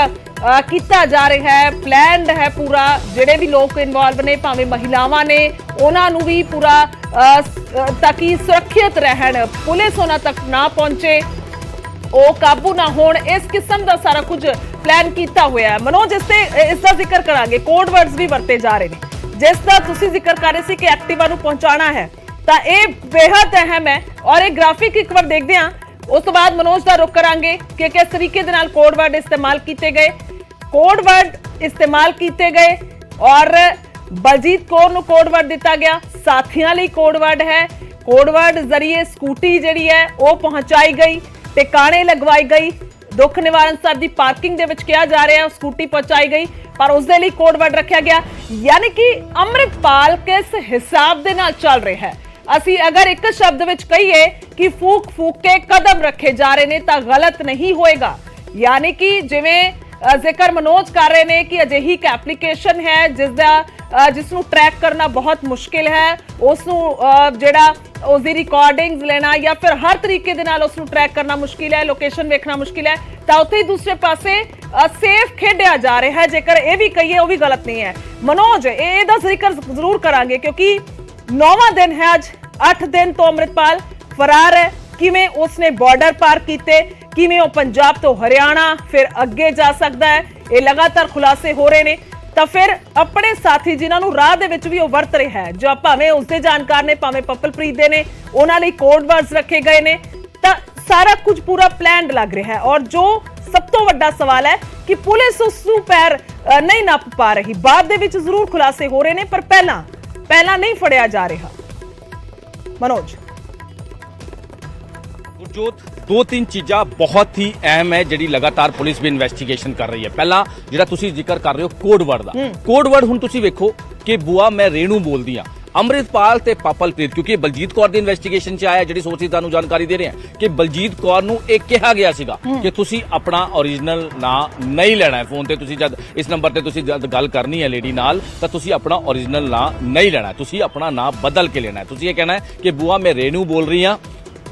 ਕੀਤਾ ਜਾ ਰਿਹਾ ਹੈ, ਪਲਾਨਡ ਹੈ ਪੂਰਾ। ਜਿਹੜੇ ਵੀ ਲੋਕ ਇਨਵੋਲਵ ਨੇ, ਭਾਵੇਂ ਮਹਿਲਾਵਾਂ ਨੇ, ਉਹਨਾਂ ਨੂੰ ਵੀ ਪੂਰਾ ਤਾਂ ਕਿ ਸੁਰੱਖਿਅਤ ਰਹਿਣ, ਪੁਲਿਸ ਉਹਨਾਂ ਤੱਕ ਨਾ ਪਹੁੰਚੇ, ਉਹ ਕਾਬੂ ਨਾ ਹੋਣ, ਇਸ ਕਿਸਮ ਦਾ ਸਾਰਾ ਕੁਝ ਪਲਾਨ ਕੀਤਾ ਹੋਇਆ ਹੈ। ਮਨੋਜ, ਇਸ ਦਾ ਜ਼ਿਕਰ ਕਰਾਂਗੇ। ਕੋਡ ਵਰਡਸ ਵੀ ਵਰਤੇ ਜਾ ਰਹੇ ਨੇ, ਜਿਸ ਦਾ ਤੁਸੀਂ ਜ਼ਿਕਰ ਕਰ ਰਹੇ ਸੀ ਕਿ ਐਕਟਿਵਾ ਨੂੰ ਪਹੁੰਚਾਉਣਾ ਹੈ, ਤਾਂ ਇਹ ਬੇहद ਅਹਿਮ ਹੈ। ਔਰ ਇਹ ਗ੍ਰਾਫਿਕ ਇੱਕ ਵਾਰ ਦੇਖਦੇ ਹਾਂ, ਉਸ ਤੋਂ ਬਾਅਦ ਮਨੋਜ ਦਾ ਰੁਖ ਕਰਾਂਗੇ ਕਿ ਕਿਸ ਤਰੀਕੇ ਦੇ ਨਾਲ ਕੋਡ ਵਰਡ ਇਸਤੇਮਾਲ ਕੀਤੇ ਗਏ। ਕੋਡ ਵਰਡ ਇਸਤੇਮਾਲ ਕੀਤੇ ਗਏ ਔਰ ਬਲਜੀਤ ਕੌਰ ਨੂੰ ਕੋਡ ਵਰਡ ਦਿੱਤਾ ਗਿਆ, ਸਾਥੀਆਂ ਲਈ ਕੋਡ ਵਰਡ ਹੈ। ਕੋਡ ਵਰਡ ਜ਼ਰੀਏ ਸਕੂਟੀ ਜਿਹੜੀ ਹੈ ਉਹ ਪਹੁੰਚਾਈ ਗਈ, ਟਿਕਾਣੇ ਲਗਵਾਈ ਗਈ। ਦੁੱਖ ਨਿਵਾਰਨ ਸਾਹਿਬ ਦੀ ਪਾਰਕਿੰਗ ਦੇ ਵਿੱਚ ਕਿਹਾ ਜਾ ਰਿਹਾ ਸਕੂਟੀ ਪਹੁੰਚਾਈ ਗਈ, ਪਰ ਉਸ ਦੇ ਲਈ ਕੋਡ ਵਰਡ ਰੱਖਿਆ ਗਿਆ। ਯਾਨੀ ਕਿ ਅੰਮ੍ਰਿਤਪਾਲ ਕਿਸ ਹਿਸਾਬ ਦੇ ਨਾਲ ਚੱਲ ਰਿਹਾ ਹੈ। ਅਸੀਂ ਅਗਰ ਇੱਕ ਸ਼ਬਦ ਵਿੱਚ ਕਹੀਏ ਕਿ ਫੂਕ ਕੇ ਕਦਮ ਰੱਖੇ ਜਾ ਰਹੇ ਨੇ ਤਾਂ ਗਲਤ ਨਹੀਂ ਹੋਏਗਾ। ਯਾਨੀ ਕਿ ਜਿਵੇਂ ਜ਼ਿਕਰ ਮਨੋਜ ਕਰ ਰਹੇ ਨੇ ਕਿ ਅਜਿਹੀ ਇੱਕ ਐਪਲੀਕੇਸ਼ਨ ਹੈ ਜਿਸ ਨੂੰ ਟਰੈਕ ਕਰਨਾ ਬਹੁਤ ਮੁਸ਼ਕਿਲ ਹੈ, ਉਸ ਨੂੰ ਜਿਹੜਾ ਉਸਦੀ ਰਿਕਾਰਡਿੰਗਸ ਲੈਣਾ ਜਾਂ ਫਿਰ ਹਰ ਤਰੀਕੇ ਦੇ ਨਾਲ ਉਸ ਨੂੰ ਟਰੈਕ ਕਰਨਾ ਮੁਸ਼ਕਿਲ ਹੈ, ਲੋਕੇਸ਼ਨ ਵੇਖਣਾ ਮੁਸ਼ਕਿਲ ਹੈ। ਤਾਂ ਉੱਥੇ ਹੀ ਦੂਸਰੇ ਪਾਸੇ ਸੇਫ ਖੇਡਿਆ ਜਾ ਰਿਹਾ ਹੈ। ਜੇਕਰ ਇਹ ਵੀ ਕਹੀਏ ਉਹ ਵੀ ਗਲਤ ਨਹੀਂ ਹੈ। ਮਨੋਜ, ਇਹਦਾ ਜ਼ਿਕਰ ਜ਼ਰੂਰ ਕਰਾਂਗੇ ਕਿਉਂਕਿ 9ਵਾਂ ਦਿਨ ਹੈ ਅੱਜ। 8 ਦਿਨ ਤੋਂ ਅੰਮ੍ਰਿਤਪਾਲ ਫਰਾਰ ਹੈ। ਕਿਵੇਂ ਉਸਨੇ ਬਾਰਡਰ ਪਾਰ ਕੀਤੇ, ਕਿਵੇਂ ਉਹ ਪੰਜਾਬ ਤੋਂ ਹਰਿਆਣਾ ਫਿਰ ਅੱਗੇ ਜਾ ਸਕਦਾ ਹੈ, ਇਹ ਲਗਾਤਾਰ ਖੁਲਾਸੇ ਹੋ ਰਹੇ ਨੇ। ਤਾਂ ਫਿਰ ਆਪਣੇ ਸਾਥੀ ਜਿਨ੍ਹਾਂ ਨੂੰ ਰਾਹ ਦੇ ਵਿੱਚ ਵੀ ਉਹ ਵਰਤ ਰਿਹਾ ਹੈ, ਜੋ ਭਾਵੇਂ ਉਸਦੇ ਜਾਣਕਾਰ ਨੇ, ਭਾਵੇਂ ਪੱਪਲਪ੍ਰੀਤ ਦੇ ਨੇ, ਉਹਨਾਂ ਲਈ ਕੋਡ ਵਰਡਸ ਰੱਖੇ ਗਏ ਨੇ। ਤਾਂ ਸਾਰਾ ਕੁਝ ਪੂਰਾ ਪਲਾਨਡ ਲੱਗ ਰਿਹਾ ਹੈ। ਔਰ ਜੋ ਸਭ ਤੋਂ ਵੱਡਾ ਸਵਾਲ ਹੈ ਕਿ ਪੁਲਿਸ ਉਸ ਨੂੰ ਪੈਰ ਨਹੀਂ ਨੱਪ ਪਾ ਰਹੀ। ਬਾਅਦ ਦੇ ਵਿੱਚ ਜ਼ਰੂਰ ਖੁਲਾਸੇ ਹੋ ਰਹੇ ਨੇ, ਪਰ ਪਹਿਲਾਂ ਨਹੀਂ ਫੜਿਆ ਜਾ ਰਿਹਾ। ਮਨੋਜ, ਗੁਰਜੋਤ, ਦੋ ਤਿੰਨ ਚੀਜ਼ਾਂ ਬਹੁਤ ਹੀ ਅਹਿਮ ਹੈ ਜਿਹੜੀ ਲਗਾਤਾਰ ਪੁਲਿਸ ਵੀ ਇਨਵੈਸਟੀਗੇਸ਼ਨ ਕਰ ਰਹੀ ਹੈ। ਪਹਿਲਾਂ ਜਿਹੜਾ ਤੁਸੀਂ ਜ਼ਿਕਰ ਕਰ ਰਹੇ ਹੋ ਕੋਡ ਵਰਡ ਦਾ, ਕੋਡ ਵਰਡ ਹੁਣ ਤੁਸੀਂ ਵੇਖੋ ਕਿ ਬੁਆ ਮੈਂ ਰੇਣੂ ਬੋਲਦੀ ਆ। ਅੰਮ੍ਰਿਤਪਾਲ ਤੇ ਪੱਪਲਪ੍ਰੀਤ, ਕਿਉਂਕਿ ਬਲਜੀਤ ਕੌਰ ਦੀ ਇਨਵੈਸਟੀਗੇਸ਼ਨ 'ਚ ਆਇਆ, ਜਿਹੜੀ ਸੋਚੀ ਤੁਹਾਨੂੰ ਜਾਣਕਾਰੀ ਦੇ ਰਹੇ ਹਾਂ ਕਿ ਬਲਜੀਤ ਕੌਰ ਨੂੰ ਇਹ ਕਿਹਾ ਗਿਆ ਸੀਗਾ ਕਿ ਤੁਸੀਂ ਆਪਣਾ ਓਰੀਜਨਲ ਨਾਂ ਨਹੀਂ ਲੈਣਾ ਹੈ। ਫੋਨ ਤੇ ਤੁਸੀਂ ਜਦ ਇਸ ਨੰਬਰ ਤੇ ਤੁਸੀਂ ਜਦ ਗੱਲ ਕਰਨੀ ਹੈ ਲੇਡੀ ਨਾਲ, ਤਾਂ ਤੁਸੀਂ ਆਪਣਾ ਓਰੀਜਨਲ ਨਾਂ ਨਹੀਂ ਲੈਣਾ, ਤੁਸੀਂ ਆਪਣਾ ਨਾਂ ਬਦਲ ਕੇ ਲੈਣਾ ਹੈ। ਤੁਸੀਂ ਇਹ ਕਹਿਣਾ ਹੈ ਕਿ ਬੁਆ ਮੈਂ ਰੇਣੂ ਬੋਲ ਰਹੀ ਹਾਂ,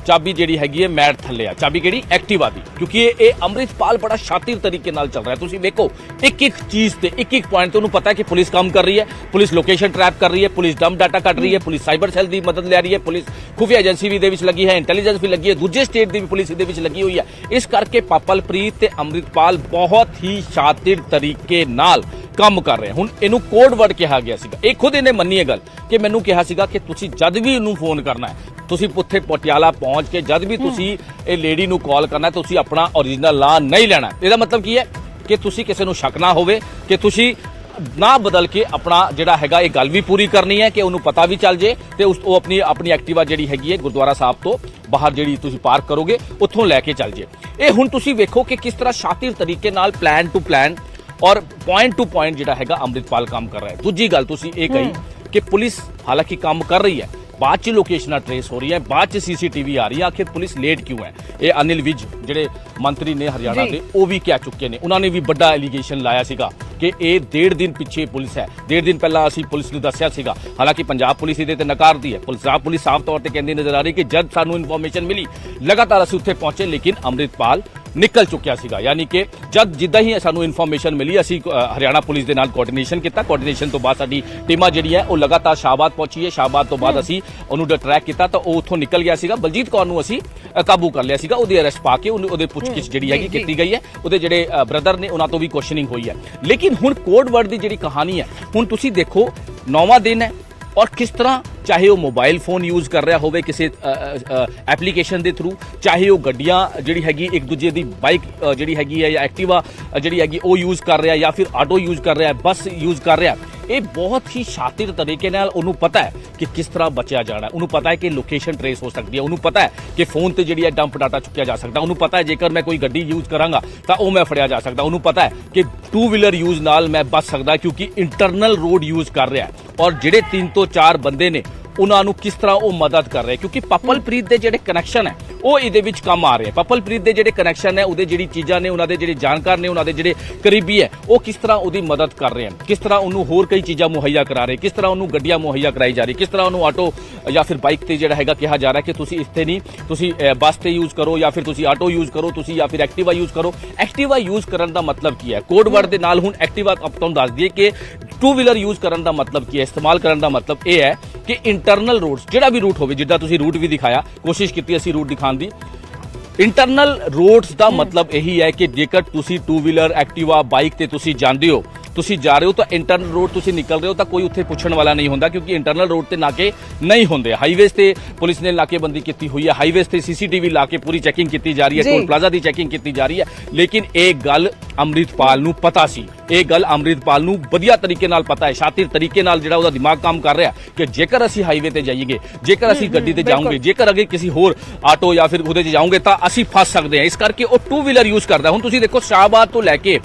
ਚਾਬੀ ਜਿਹੜੀ ਹੈਗੀ ਹੈ ਮੈਟ ਥੱਲੇ ਆ, ਚਾਬੀ ਕਿਹੜੀ ਐਕਟਿਵਾ ਦੀ। ਕਿਉਂਕਿ ਇਹ ਅੰਮ੍ਰਿਤਪਾਲ ਬੜਾ ਸ਼ਾਤਿਰ ਤਰੀਕੇ ਨਾਲ ਚੱਲ ਰਿਹਾ। ਤੁਸੀਂ ਵੇਖੋ ਇੱਕ ਚੀਜ਼ ਤੇ ਇੱਕ ਪੁਆਇੰਟ ਤੇ ਉਹਨੂੰ ਪਤਾ ਹੈ ਕਿ ਪੁਲਿਸ ਕੰਮ ਕਰ ਰਹੀ ਹੈ, ਪੁਲਿਸ ਲੋਕੇਸ਼ਨ ਟਰੈਪ ਕਰ ਰਹੀ ਹੈ, ਪੁਲਿਸ ਡੰਪ ਡਾਟਾ ਕੱਢ ਰਹੀ ਹੈ, ਪੁਲਿਸ ਸਾਈਬਰ ਸੈੱਲ ਦੀ ਮਦਦ ਲੈ ਰਹੀ ਹੈ, ਪੁਲਿਸ ਖੁਫੀਆ ਏਜੰਸੀ ਵੀ ਦੇ ਵਿੱਚ ਲੱਗੀ ਹੈ, ਇੰਟੈਲੀਜੈਂਸ ਵੀ ਲੱਗੀ ਹੈ, ਦੂਜੇ ਸਟੇਟ ਦੀ ਵੀ ਪੁਲਿਸ ਦੇ ਵਿੱਚ ਲੱਗੀ ਹੋਈ ਹੈ। ਇਸ ਕਰਕੇ ਪੱਪਲਪ੍ਰੀਤ ਤੇ ਅੰਮ੍ਰਿਤਪਾਲ ਬਹੁਤ ਹੀ ਸ਼ਾਤਿਰ ਤਰੀਕੇ ਨਾਲ ਕੰਮ ਕਰ ਰਹੇ। ਹੁਣ ਇਹਨੂੰ ਕੋਡ ਵਰਡ ਕਿਹਾ ਗਿਆ ਸੀਗਾ। ਇਹ ਖੁਦ ਇਹਨੇ ਮੰਨੀ ਇਹ ਗੱਲ ਕਿ ਮੈਨੂੰ ਕਿਹਾ ਸੀਗਾ ਕਿ ਤੁਸੀਂ ਜਦ ਵੀ ਇਹਨੂੰ ਫੋਨ ਕਰਨਾ ਹੈ, ਤੁਸੀਂ ਉੱਥੇ ਪਟਿਆਲਾ ਪਹੁੰਚ ਕੇ ਜਦ ਵੀ ਤੁਸੀਂ ਇਹ ਲੇਡੀ ਨੂੰ ਕਾਲ ਕਰਨਾ, ਤੁਸੀਂ ਆਪਣਾ ਓਰੀਜਨਲ ਨਾਂ ਨਹੀਂ ਲੈਣਾ। ਇਹਦਾ ਮਤਲਬ ਕੀ ਹੈ ਕਿ ਤੁਸੀਂ ਕਿਸੇ ਨੂੰ ਸ਼ੱਕ ਨਾ ਹੋਵੇ ਕਿ ਤੁਸੀਂ ਨਾ ਬਦਲ ਕੇ ਆਪਣਾ ਜਿਹੜਾ ਹੈਗਾ ਇਹ ਗੱਲ ਵੀ ਪੂਰੀ ਕਰਨੀ ਹੈ ਕਿ ਉਹਨੂੰ ਪਤਾ ਵੀ ਚੱਲ ਜੇ ਤੇ ਉਹ ਆਪਣੀ ਐਕਟਿਵਾ ਜਿਹੜੀ ਹੈਗੀ ਹੈ ਗੁਰਦੁਆਰਾ ਸਾਹਿਬ ਤੋਂ ਬਾਹਰ ਜਿਹੜੀ ਤੁਸੀਂ ਪਾਰਕ ਕਰੋਗੇ ਉੱਥੋਂ ਲੈ ਕੇ ਚੱਲ ਜੇ। ਇਹ ਹੁਣ ਤੁਸੀਂ ਵੇਖੋ ਕਿ ਕਿਸ ਤਰ੍ਹਾਂ ਸ਼ਾਤਿਰ ਤਰੀਕੇ ਨਾਲ ਪਲਾਨ ਟੂ ਪਲਾਨ ਔਰ ਪੁਆਇੰਟ ਟੂ ਪੁਆਇੰਟ ਜਿਹੜਾ ਹੈਗਾ ਅੰਮ੍ਰਿਤਪਾਲ ਕੰਮ ਕਰ ਰਿਹਾ ਹੈ। ਦੂਜੀ ਗੱਲ ਤੁਸੀਂ ਇਹ ਕਹੀ ਕਿ ਪੁਲਿਸ ਹਾਲਾਂਕਿ ਕੰਮ ਕਰ ਰਹੀ ਹੈ, ਬਾਅਦ ਚ ਲੋਕੇਸ਼ਨਾਂ ਟ੍ਰੇਸ ਹੋ ਰਹੀਆਂ, ਬਾਅਦ ਚ ਸੀਸੀਟੀਵੀ ਆ ਰਹੀ ਹੈ। ਆਖਿਰ ਪੁਲਿਸ ਲੇਟ ਕਿਉਂ ਹੈ? ਇਹ ਅਨਿਲ ਵਿਜ ਜਿਹੜੇ ਮੰਤਰੀ ਨੇ ਹਰਿਆਣਾ ਦੇ, ਉਹ ਵੀ ਕਹਿ ਚੁੱਕੇ ਨੇ। ਉਹਨਾਂ ਨੇ ਵੀ ਵੱਡਾ ਐਲੀਗੇਸ਼ਨ ਲਾਇਆ ਸੀਗਾ ਕਿ ਇਹ 1.5 ਦਿਨ ਪਿੱਛੇ ਪੁਲਿਸ ਹੈ। 1.5 ਦਿਨ ਪਹਿਲਾਂ ਅਸੀਂ ਪੁਲਿਸ ਨੂੰ ਦੱਸਿਆ ਸੀਗਾ। ਹਾਲਾਂਕਿ ਪੰਜਾਬ ਪੁਲਿਸ ਇਹਦੇ ਤੇ ਨਕਾਰਦੀ ਹੈ। ਪੰਜਾਬ ਪੁਲਿਸ ਸਾਫ਼ ਤੌਰ ਤੇ ਕਹਿੰਦੀ ਨਜ਼ਰ ਆ ਰਹੀ ਕਿ ਜਦ ਸਾਨੂੰ ਇਨਫੋਰਮੇਸ਼ਨ ਮਿਲੀ ਲਗਾਤਾਰ ਅਸੀਂ ਉੱਥੇ ਪਹੁੰਚੇ, ਲੇਕਿਨ ਅੰਮ੍ਰਿਤਪਾਲ ਨਿਕਲ ਚੁੱਕਿਆ ਸੀਗਾ। ਯਾਨੀ ਕਿ ਜਿੱਦਾਂ ਹੀ ਸਾਨੂੰ ਇਨਫੋਰਮੇਸ਼ਨ ਮਿਲੀ ਅਸੀਂ ਹਰਿਆਣਾ ਪੁਲਿਸ ਦੇ ਨਾਲ ਕੋਆਰਡੀਨੇਸ਼ਨ ਕੀਤਾ। ਕੋਆਰਡੀਨੇਸ਼ਨ ਤੋਂ ਬਾਅਦ ਸਾਡੀ ਟੀਮਾਂ ਜਿਹੜੀ ਹੈ ਉਹ ਲਗਾਤਾਰ ਸ਼ਾਹਬਾਦ ਪਹੁੰਚੀ ਹੈ। ਸ਼ਾਹਬਾਦ ਤੋਂ ਬਾਅਦ ਅਸੀਂ ਉਹਨੂੰ ਟਰੈਕ ਕੀਤਾ ਤਾਂ ਉਹ ਉੱਥੋਂ ਨਿਕਲ ਗਿਆ ਸੀਗਾ। ਬਲਜੀਤ ਕੌਰ ਨੂੰ ਅਸੀਂ ਕਾਬੂ ਕਰ ਲਿਆ ਸੀਗਾ। ਉਹਦੀ ਅਰੈਸਟ ਪਾ ਕੇ ਉਹਦੇ ਪੁੱਛਗਿੱਛ ਜਿਹੜੀ ਹੈਗੀ ਕੀਤੀ ਗਈ ਹੈ। ਉਹਦੇ ਜਿਹੜੇ ਬ੍ਰਦਰ ਨੇ ਉਹਨਾਂ ਤੋਂ ਵੀ ਕੁਐਸਚਨਿੰਗ ਹੋਈ ਹੈ। ਲੇਕਿਨ ਹੁਣ ਕੋਡ ਵਰਡ ਦੀ ਜਿਹੜੀ ਕਹਾਣੀ ਹੈ, ਹੁਣ ਤੁਸੀਂ ਦੇਖੋ 9ਵਾਂ ਦਿਨ ਹੈ ਔਰ ਕਿਸ ਤਰ੍ਹਾਂ, ਚਾਹੇ ਉਹ ਮੋਬਾਈਲ ਫੋਨ ਯੂਜ਼ ਕਰ ਰਿਹਾ ਹੋਵੇ ਕਿਸੇ ਐਪਲੀਕੇਸ਼ਨ ਦੇ ਥਰੂ, ਚਾਹੇ ਉਹ ਗੱਡੀਆਂ ਜਿਹੜੀ ਹੈਗੀ ਇੱਕ ਦੂਜੇ ਦੀ ਬਾਈਕ ਜਿਹੜੀ ਹੈਗੀ ਹੈ ਜਾਂ ਐਕਟਿਵਾ ਜਿਹੜੀ ਹੈਗੀ ਉਹ ਯੂਜ਼ ਕਰ ਰਿਹਾ, ਜਾਂ ਫਿਰ ਆਟੋ ਯੂਜ਼ ਕਰ ਰਿਹਾ, ਬੱਸ ਯੂਜ਼ ਕਰ ਰਿਹਾ। ਇਹ ਬਹੁਤ ਹੀ ਸ਼ਾਤਿਰ ਤਰੀਕੇ ਨਾਲ ਉਹਨੂੰ ਪਤਾ ਹੈ ਕਿ ਕਿਸ ਤਰ੍ਹਾਂ ਬਚਿਆ ਜਾਣਾ, ਉਹਨੂੰ ਪਤਾ ਹੈ ਕਿ ਲੋਕੇਸ਼ਨ ਟਰੇਸ ਹੋ ਸਕਦੀ ਹੈ, ਉਹਨੂੰ ਪਤਾ ਹੈ ਕਿ ਫੋਨ ਤੇ ਜਿਹੜੀ ਹੈ ਡੰਪ ਡਾਟਾ ਚੁੱਕਿਆ ਜਾ ਸਕਦਾ, ਉਹਨੂੰ ਪਤਾ ਹੈ ਜੇਕਰ ਮੈਂ ਕੋਈ ਗੱਡੀ ਯੂਜ਼ ਕਰਾਂਗਾ ਤਾਂ ਉਹ ਮੈਂ ਫੜਿਆ ਜਾ ਸਕਦਾ, ਉਹਨੂੰ ਪਤਾ ਹੈ ਕਿ 2 ਵੀਲਰ ਯੂਜ਼ ਨਾਲ ਮੈਂ ਬਚ ਸਕਦਾ ਕਿਉਂਕਿ ਇੰਟਰਨਲ ਰੋਡ ਯੂਜ਼ ਕਰ ਰਿਹਾ। ਔਰ ਜਿਹੜੇ 3 ਤੋਂ 4 ਬੰਦੇ ਨੇ ਉਹਨਾਂ ਨੂੰ ਕਿਸ ਤਰ੍ਹਾਂ ਉਹ ਮਦਦ ਕਰ ਰਹੇ, ਕਿਉਂਕਿ ਪਪਲਪ੍ਰੀਤ ਦੇ ਜਿਹੜੇ ਕਨੈਕਸ਼ਨ ਹੈ ਉਹ ਇਹਦੇ ਵਿੱਚ ਕੰਮ ਆ ਰਹੇ। ਪਪਲਪ੍ਰੀਤ ਦੇ ਜਿਹੜੇ ਕਨੈਕਸ਼ਨ ਹੈ, ਉਹਦੇ ਜਿਹੜੀ ਚੀਜ਼ਾਂ ਨੇ, ਉਹਨਾਂ ਦੇ ਜਿਹੜੇ ਜਾਣਕਾਰ ਨੇ, ਉਹਨਾਂ ਦੇ ਜਿਹੜੇ ਕਰੀਬੀ ਹੈ, ਉਹ ਕਿਸ ਤਰ੍ਹਾਂ ਉਹਦੀ ਮਦਦ ਕਰ ਰਹੇ ਹਨ, ਕਿਸ ਤਰ੍ਹਾਂ ਉਹਨੂੰ ਹੋਰ ਕਈ ਚੀਜ਼ਾਂ ਮੁਹੱਈਆ ਕਰਾ ਰਹੇ, ਕਿਸ ਤਰ੍ਹਾਂ ਉਹਨੂੰ ਗੱਡੀਆਂ ਮੁਹੱਈਆ ਕਰਾਈ ਜਾ ਰਹੀ, ਕਿਸ ਤਰ੍ਹਾਂ ਉਹਨੂੰ ਆਟੋ ਜਾਂ ਫਿਰ ਬਾਈਕ ਤੇ ਜਿਹੜਾ ਹੈਗਾ ਕਿਹਾ ਜਾ ਰਿਹਾ ਕਿ ਤੁਸੀਂ ਇੱਥੇ ਨਹੀਂ, ਤੁਸੀਂ ਬੱਸ ਤੇ ਯੂਜ਼ ਕਰੋ ਜਾਂ ਫਿਰ ਤੁਸੀਂ ਆਟੋ ਯੂਜ਼ ਕਰੋ, ਤੁਸੀਂ ਜਾਂ ਫਿਰ ਐਕਟਿਵਾ ਯੂਜ਼ ਕਰੋ। ਐਕਟਿਵਾ ਯੂਜ਼ ਕਰਨ ਦਾ ਮਤਲਬ ਕੀ ਹੈ? ਕੋਡ ਵਰਡ ਦੇ ਨਾਲ ਹੁਣ ਐਕਟਿਵਾ ਤੁਹਾਨੂੰ ਦੱਸ ਦਈਏ ਕਿ 2 ਵੀਲਰ ਯੂਜ਼ ਕਰਨ ਦਾ ਮਤਲਬ ਕੀ ਹੈ, ਇਸਤੇਮਾਲ ਕਰਨ ਦਾ ਮਤਲਬ ਇਹ ਹੈ ਕਿ ਇੰਟਰਨਲ ਰੋਡਸ, ਜਿਹੜਾ ਵੀ ਰੂਟ ਹੋਵੇ, ਜਿੱਦਾਂ ਤੁਸੀਂ ਰੂਟ ਵੀ ਦਿਖਾਇਆ, ਕੋਸ਼ਿਸ਼ ਕੀਤੀ ਅਸੀਂ ਰੂਟ ਦਿਖਾਉਣ ਦੀ। ਇੰਟਰਨਲ ਰੋਡਸ ਦਾ ਮਤਲਬ ਇਹੀ ਹੈ ਕਿ ਜੇਕਰ ਤੁਸੀਂ 2 ਵੀਲਰ ਐਕਟਿਵਾ ਬਾਈਕ ਤੇ ਤੁਸੀਂ ਜਾਂਦੇ ਹੋ, ਤੁਸੀਂ ਜਾ ਰਹੇ ਹੋ ਤਾਂ ਇੰਟਰਨਲ ਰੋਡ ਤੁਸੀਂ ਨਿਕਲ ਰਹੇ ਹੋ ਤਾਂ ਕੋਈ ਉੱਥੇ ਪੁੱਛਣ ਵਾਲਾ ਨਹੀਂ ਹੁੰਦਾ, ਕਿਉਂਕਿ ਇੰਟਰਨਲ ਰੋਡ ਤੇ ਨਾਕੇ ਨਹੀਂ ਹੁੰਦੇ। ਹਾਈਵੇਜ਼ ਤੇ ਪੁਲਿਸ ਨੇ ਨਾਕੇਬੰਦੀ ਕੀਤੀ ਹੋਈ ਹੈ, ਹਾਈਵੇਜ਼ ਤੇ ਸੀਸੀਟੀਵੀ ਲਾ ਕੇ ਪੂਰੀ ਚੈਕਿੰਗ ਕੀਤੀ ਜਾ ਰਹੀ ਹੈ, ਟੋਲ ਪਲਾਜ਼ਾ ਦੀ ਚੈਕਿੰਗ ਕੀਤੀ ਜਾ ਰਹੀ ਹੈ। ਲੇਕਿਨ ਇਹ ਗੱਲ ਅੰਮ੍ਰਿਤਪਾਲ ਨੂੰ ਪਤਾ ਸੀ, ਇਹ ਗੱਲ ਅੰਮ੍ਰਿਤਪਾਲ ਨੂੰ ਵਧੀਆ ਤਰੀਕੇ ਨਾਲ ਪਤਾ ਹੈ, ਸ਼ਾਤਿਰ ਤਰੀਕੇ ਨਾਲ ਜਿਹੜਾ ਉਹਦਾ ਦਿਮਾਗ ਕੰਮ ਕਰ ਰਿਹਾ ਕਿ ਜੇਕਰ ਅਸੀਂ ਹਾਈਵੇ ਤੇ ਜਾਈਏ, ਜੇਕਰ ਅਸੀਂ ਗੱਡੀ ਤੇ ਜਾਵਾਂਗੇ, ਜੇਕਰ ਅਗੇ ਕਿਸੇ ਹੋਰ ਆਟੋ ਜਾਂ ਫਿਰ ਉਹਦੇ 'ਚ ਜਾਵਾਂਗੇ ਤਾਂ ਅਸੀਂ ਫਸ ਸਕਦੇ ਹਾਂ। ਇਸ ਕਰਕੇ ਉਹ 2 ਵੀਲਰ ਯੂਜ਼ ਕਰਦਾ। ਹੁਣ ਤੁਸੀਂ ਦੇਖੋ ਸ਼ਾਹਬਾਦ ਤੋਂ ਲੈ ਕੇ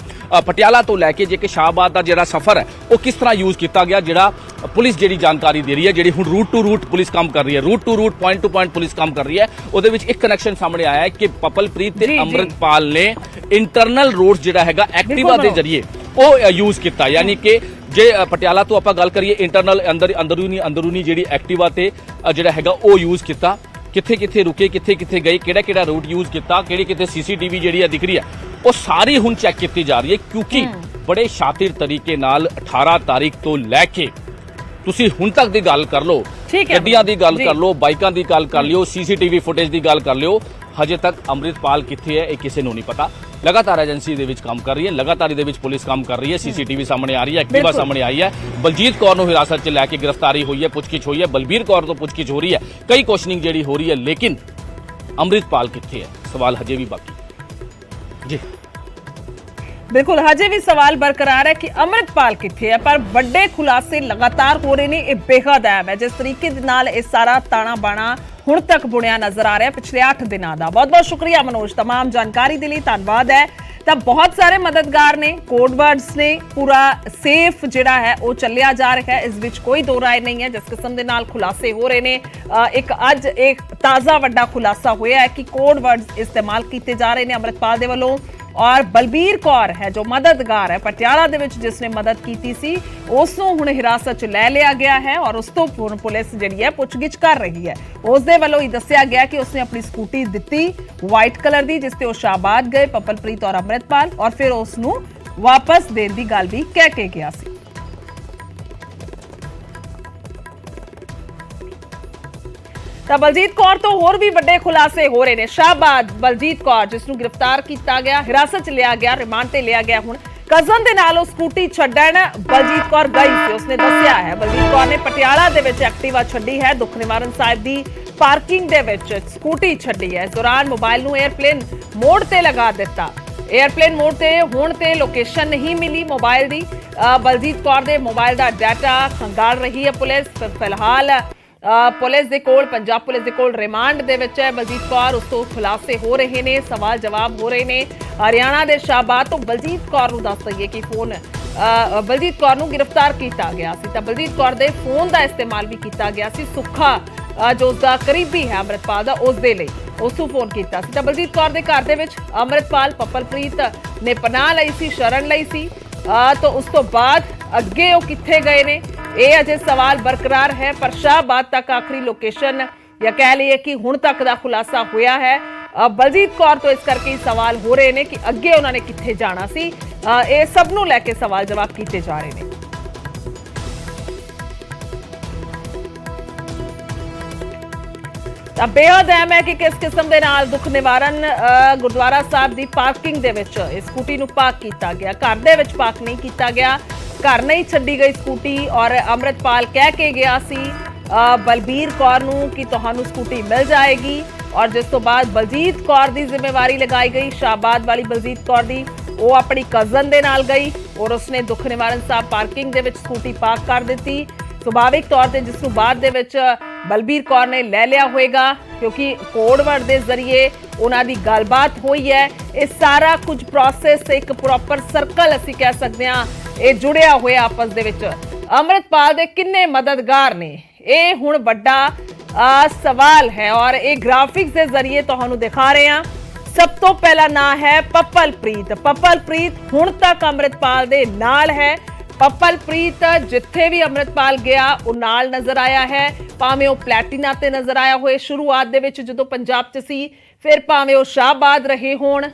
ਪਟਿਆਲਾ ਤੋਂ ਲੈ ਕੇ ਜੇ ਕਿ ਸ਼ਾਹਬਾਦ ਦਾ ਜਿਹੜਾ ਸਫ਼ਰ ਹੈ ਉਹ ਕਿਸ ਤਰ੍ਹਾਂ ਯੂਜ਼ ਕੀਤਾ ਗਿਆ, ਜਿਹੜਾ ਪੁਲਿਸ ਜਿਹੜੀ ਜਾਣਕਾਰੀ ਦੇ ਰਹੀ ਹੈ, ਜਿਹੜੀ ਹੁਣ ਰੂਟ ਟੂ ਰੂਟ ਪੁਲਿਸ ਕੰਮ ਕਰ ਰਹੀ ਹੈ, route to route, point to point police ਕੰਮ ਕਰ ਰਹੀ ਹੈ, ਉਹਦੇ ਵਿੱਚ ਇੱਕ ਕਨੈਕਸ਼ਨ ਸਾਹਮਣੇ ਆਇਆ ਹੈ ਕਿ ਪਪਲਪ੍ਰੀਤ ਤੇ ਅੰਮ੍ਰਿਤਪਾਲ ਨੇ ਇੰਟਰਨਲ ਰੋਡ ਜਿਹੜਾ ਹੈਗਾ ਐਕਟਿਵਾ ਦੇ ਜ਼ਰੀਏ ਉਹ ਯੂਜ਼ ਕੀਤਾ। ਯਾਨੀ ਕਿ ਜੇ ਪਟਿਆਲਾ ਤੋਂ ਆਪਾਂ ਗੱਲ ਕਰੀਏ, ਇੰਟਰਨਲ ਅੰਦਰੂਨੀ ਜਿਹੜੀ ਐਕਟਿਵਾ ਤੇ ਜਿਹੜਾ ਹੈਗਾ ਉਹ ਯੂਜ਼ ਕੀਤਾ, ਕਿੱਥੇ ਕਿੱਥੇ ਰੁਕੇ, ਕਿੱਥੇ ਕਿੱਥੇ ਗਏ, ਕਿਹੜਾ ਰੂਟ ਯੂਜ਼ ਕੀਤਾ, ਕਿਹੜੀ ਕਿੱਥੇ ਸੀਸੀਟੀਵੀ ਜਿਹੜੀ ਹੈ ਦਿਖ ਰਹੀ ਹੈ, ਉਹ ਸਾਰੀ ਹੁਣ ਚੈੱਕ ਕੀਤੀ ਜਾ ਰਹੀ ਹੈ। ਕਿਉਂਕਿ ਬੜੇ ਸ਼ਾਤਿਰ ਤਰੀਕੇ ਨਾਲ 18 ਤਾਰੀਖ ਤੋਂ ਲੈ ਕੇ ਤੁਸੀਂ ਹੁਣ ਤੱਕ ਦੀ ਗੱਲ ਕਰ ਲਓ, ਗੱਡੀਆਂ ਦੀ ਗੱਲ ਕਰ ਲਓ, ਬਾਈਕਾਂ ਦੀ ਗੱਲ ਕਰ ਲਿਓ, ਸੀਸੀਟੀਵੀ ਫੁਟੇਜ ਦੀ ਗੱਲ ਕਰ ਲਿਓ, ਹਜੇ ਤੱਕ ਅੰਮ੍ਰਿਤਪਾਲ ਕਿੱਥੇ ਹੈ ਇਹ ਕਿਸੇ ਨੂੰ ਨਹੀਂ ਪਤਾ। ਲਗਾਤਾਰ ਏਜੰਸੀ ਦੇ ਵਿੱਚ ਕੰਮ ਕਰ ਰਹੀ ਹੈ, ਲਗਾਤਾਰ ਇਹਦੇ ਵਿੱਚ ਪੁਲਿਸ ਕੰਮ ਕਰ ਰਹੀ ਹੈ, ਸੀਸੀਟੀਵੀ ਸਾਹਮਣੇ ਆ ਰਹੀ ਹੈ, ਐਕਟਿਵਾ ਸਾਹਮਣੇ ਆਈ ਹੈ, ਬਲਜੀਤ ਕੌਰ ਨੂੰ ਹਿਰਾਸਤ 'ਚ ਲੈ ਕੇ ਗ੍ਰਿਫਤਾਰੀ ਹੋਈ ਹੈ, ਪੁੱਛਗਿੱਛ ਹੋਈ ਹੈ, ਬਲਬੀਰ ਕੌਰ ਤੋਂ ਪੁੱਛਗਿੱਛ ਹੋ ਰਹੀ ਹੈ, ਕਈ ਕੁਐਸਚਨਿੰਗ ਜਿਹੜੀ ਹੋ ਰਹੀ ਹੈ, ਲੇਕਿਨ ਅੰਮ੍ਰਿਤਪਾਲ ਕਿੱਥੇ ਹੈ, ਸਵਾਲ ਹਜੇ ਵੀ ਬਾਕੀ ਜੀ। बिल्कुल हजे भी सवाल बरकरार है कि अमृतपाल किथे है, पर बड़े खुलासे लगातार हो रहे हैं। ये बेहद अहम है जिस तरीके दे नाल ये सारा ताना बाना हुण तक बुनिया नजर आ रहा है पिछले 8 दिनों का। बहुत बहुत शुक्रिया मनोज, तमाम जानकारी के लिए धन्यवाद है। तो बहुत सारे मददगार ने, कोड वर्ड्स ने, पूरा सेफ जिहड़ा है वो चलिया जा रहा है, इस विच कोई दो राय नहीं है। जिस किस्म के नाल खुलासे हो रहे हैं, एक अज एक ताज़ा वड्डा खुलासा होया है कि कोड वर्ड्स इस्तेमाल किए जा रहे हैं अमृतपाल दे वल्लों। और बलबीर कौर है जो मददगार है पटियाला दे विच जिसने मदद की सी, उसनूं हुण हिरासत च लै लिया गया है और उस तो पुलिस जिहड़ी है पुछगिछ कर रही है। उस दे वल्लों ही दस्सिया गया कि उसने अपनी स्कूटी दित्ती वाइट कलर दी, जिस ते वो शाहबाद गए पपलप्रीत और अमृतपाल, और फिर उसनूं वापस देण दी गल भी कह के गया सी। ਤਾਂ ਬਲਜੀਤ ਕੌਰ ਤੋਂ ਹੋਰ ਵੀ ਵੱਡੇ ਖੁਲਾਸੇ ਹੋ ਰਹੇ ਨੇ। ਸ਼ਾਹਬਾਦ ਬਲਜੀਤ ਕੌਰ ਜਿਸ ਨੂੰ ਗ੍ਰਿਫਤਾਰ ਕੀਤਾ ਗਿਆ, ਹਿਰਾਸਤ 'ਚ ਲਿਆ ਗਿਆ, ਰਿਮਾਂਡ ਤੇ ਲਿਆ ਗਿਆ, ਹੁਣ ਕਜ਼ਨ ਦੇ ਨਾਲ ਉਹ ਸਕੂਟੀ ਛੱਡਣ ਬਲਜੀਤ ਕੌਰ ਗਈ ਸੀ। ਉਸਨੇ ਦੱਸਿਆ ਹੈ ਬਲਜੀਤ ਕੌਰ ਨੇ ਪਟਿਆਲਾ ਦੇ ਵਿੱਚ ਐਕਟਿਵਾ ਛੱਡੀ ਹੈ, ਦੁੱਖ ਨਿਵਾਰਨ ਸਾਹਿਬ ਦੀ ਪਾਰਕਿੰਗ ਦੇ ਵਿੱਚ ਸਕੂਟੀ ਛੱਡੀ ਹੈ। ਇਸ ਦੌਰਾਨ ਮੋਬਾਈਲ ਨੂੰ 에ਅਰਪਲੇਨ ਮੋਡ ਤੇ ਲਗਾ ਦਿੱਤਾ। 에ਅਰਪਲੇਨ ਮੋਡ ਤੇ ਹੋਣ ਤੇ ਲੋਕੇਸ਼ਨ ਨਹੀਂ ਮਿਲੀ ਮੋਬਾਈਲ ਦੀ। ਬਲਜੀਤ ਕੌਰ ਦੇ ਮੋਬਾਈਲ ਦਾ ਡਾਟਾ ਖੰਗਾਲ ਰਹੀ ਹੈ ਪੁਲਿਸ। ਫਿਲਹਾਲ पुलिस दे कोल, पंजाब पुलिस दे कोल रिमांड दे विच है बलजीत कौर। उस तो खुलासे हो रहे ने, सवाल जवाब हो रहे ने। हरियाणा दे शाहबाद तो बलजीत कौर नूं दस दईए कि फोन बलजीत कौर नूं गिरफ्तार किया गया सी, तां बलजीत कौर दे फोन का इस्तेमाल भी किया गया सी। सुखा जो उसका करीबी है अमृतपाल दा, उस दे लई उसनूं फोन किया सी। तां बलजीत कौर दे घर दे विच अमृतपाल पपलप्रीत ने पनाह लई सी, शरण लई सी। तो उस तो बाद अगे वो कित्थे गए ने ये अजे सवाल बरकरार है, पर शाहबाद तक आखिरी लोकेशन या कह लीए कि हुण तक दा खुलासा होया है। बलजीत कौर तो इस करके सवाल हो रहे हैं कि अगे उन्होंने कित्थे जाना सी। ये सब नूं लैके सवाल जवाब किए जा रहे हैं। बेहद अहम है कि किस किस्म के नाल दुख निवारण गुरुद्वारा साहब की पार्किंग दे विच स्कूटी नूं पार्क किया गया, घर दे विच पार्क नहीं किया गया। घर नहीं छड्डी गई स्कूटी और अमृतपाल कह के गया सी बलबीर कौर नूं कि तुहानूं स्कूटी मिल जाएगी और जिस तो बाद बलजीत कौर दी जिम्मेवारी लगाई गई। शाहबाद वाली बलजीत कौर दी वो अपनी कजन दे नाल गई और उसने दुख निवारण साहब पार्किंग दे विच स्कूटी पार्क कर दिती। सुभाविक तौर ते जिस नूं बाद दे विच बलबीर कौर ने ले लिया होएगा क्योंकि कोडवर्ड के जरिए उन्हां दी गलबात हुई है। ये सारा कुछ प्रोसेस एक प्रॉपर सर्कल असीं कह सकते हैं, ये जुड़िया हुआ आपस दे विच। अमृतपाल दे किन्ने मददगार ने ये हुण वड्डा सवाल है और ये ग्राफिक्स के जरिए तुहानूं दिखा रहे हैं। सब तो पहला नाम है पप्पलप्रीत। पप्पलप्रीत हुण तक अमृतपाल दे नाल है। पप्पलप्रीत जिथे भी अमृतपाल गया वो नाल नजर आया है, भावें वो प्लैटिना ते नजर आया होए शुरुआत दे विच जदों पंजाब च सी, फिर भावें वो शाहबाद रहे होण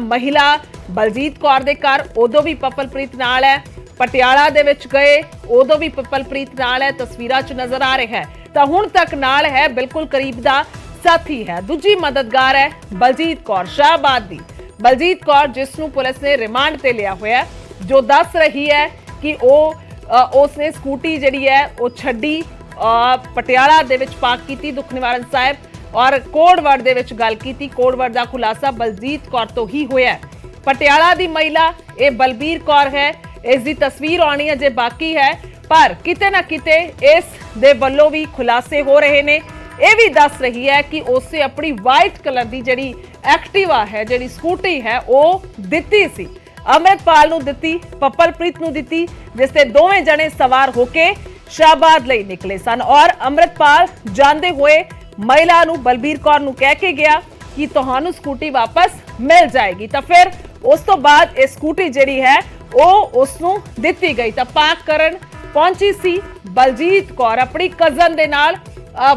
महिला बलजीत कौर दे घर उदों भी पप्पलप्रीत नाल है, पटियाला दे विच गए उदों भी पप्पलप्रीत नाल है, तस्वीरां च नजर आ रहा है तो हुण तक नाल है, बिल्कुल करीब दा साथी है। दूजी मददगार है बलजीत कौर शाहबाद दी। बलजीत कौर जिसनूं पुलिस ने रिमांड ते लिया होया जो दस रही है कि उसने स्कूटी जिहड़ी है वो छड्डी पटियाला दे विच पार्क कीती दुख निवारण साहिब और कोडवर्ड दे विच गल कीती। कोडवर्ड दा खुलासा बलजीत कौर तो ही होया है। पटियाला दी महिला ये बलबीर कौर है, इसकी तस्वीर आनी अजे बाकी है पर किते ना किते इस दे वल्लों भी खुलासे हो रहे ने। यह भी दस रही है कि उसे अपनी वाइट कलर की जिहड़ी एक्टिवा है जिहड़ी स्कूटी है वो दित्ती सी, अमृतपाल नूं दित्ती, पप्पलप्रीत नूं दित्ती, जिसते दोवें जने सवार होके शाहबाद लई निकले सन और अमृतपाल जांदे हुए महिला नूं बलबीर कौर नूं कह के गया कि तुहानूं स्कूटी वापस मिल जाएगी। तो फिर उस तो बाद ये स्कूटी जिहड़ी है वो उसनूं दित्ती गई तो पार्क करन पहुंची सी बलजीत कौर अपनी कजन दे नाल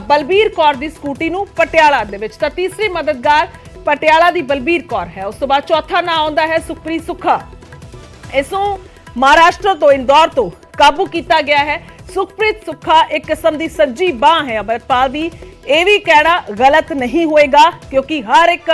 बलबीर कौर दी स्कूटी नूं पटियाला दे विच। तो तीसरी मददगार पटियाला दी बलबीर कौर है। उस तो बाद चौथा नाम आउंदा है सुखप्रीत सुखा। इसनूं महाराष्ट्र तो इंदौर तो काबू किया गया है। सुखप्रीत सुखा एक किस्म की सज्जी बांह है अमृतपाल दी। ये भी कहना गलत नहीं होएगा क्योंकि हर एक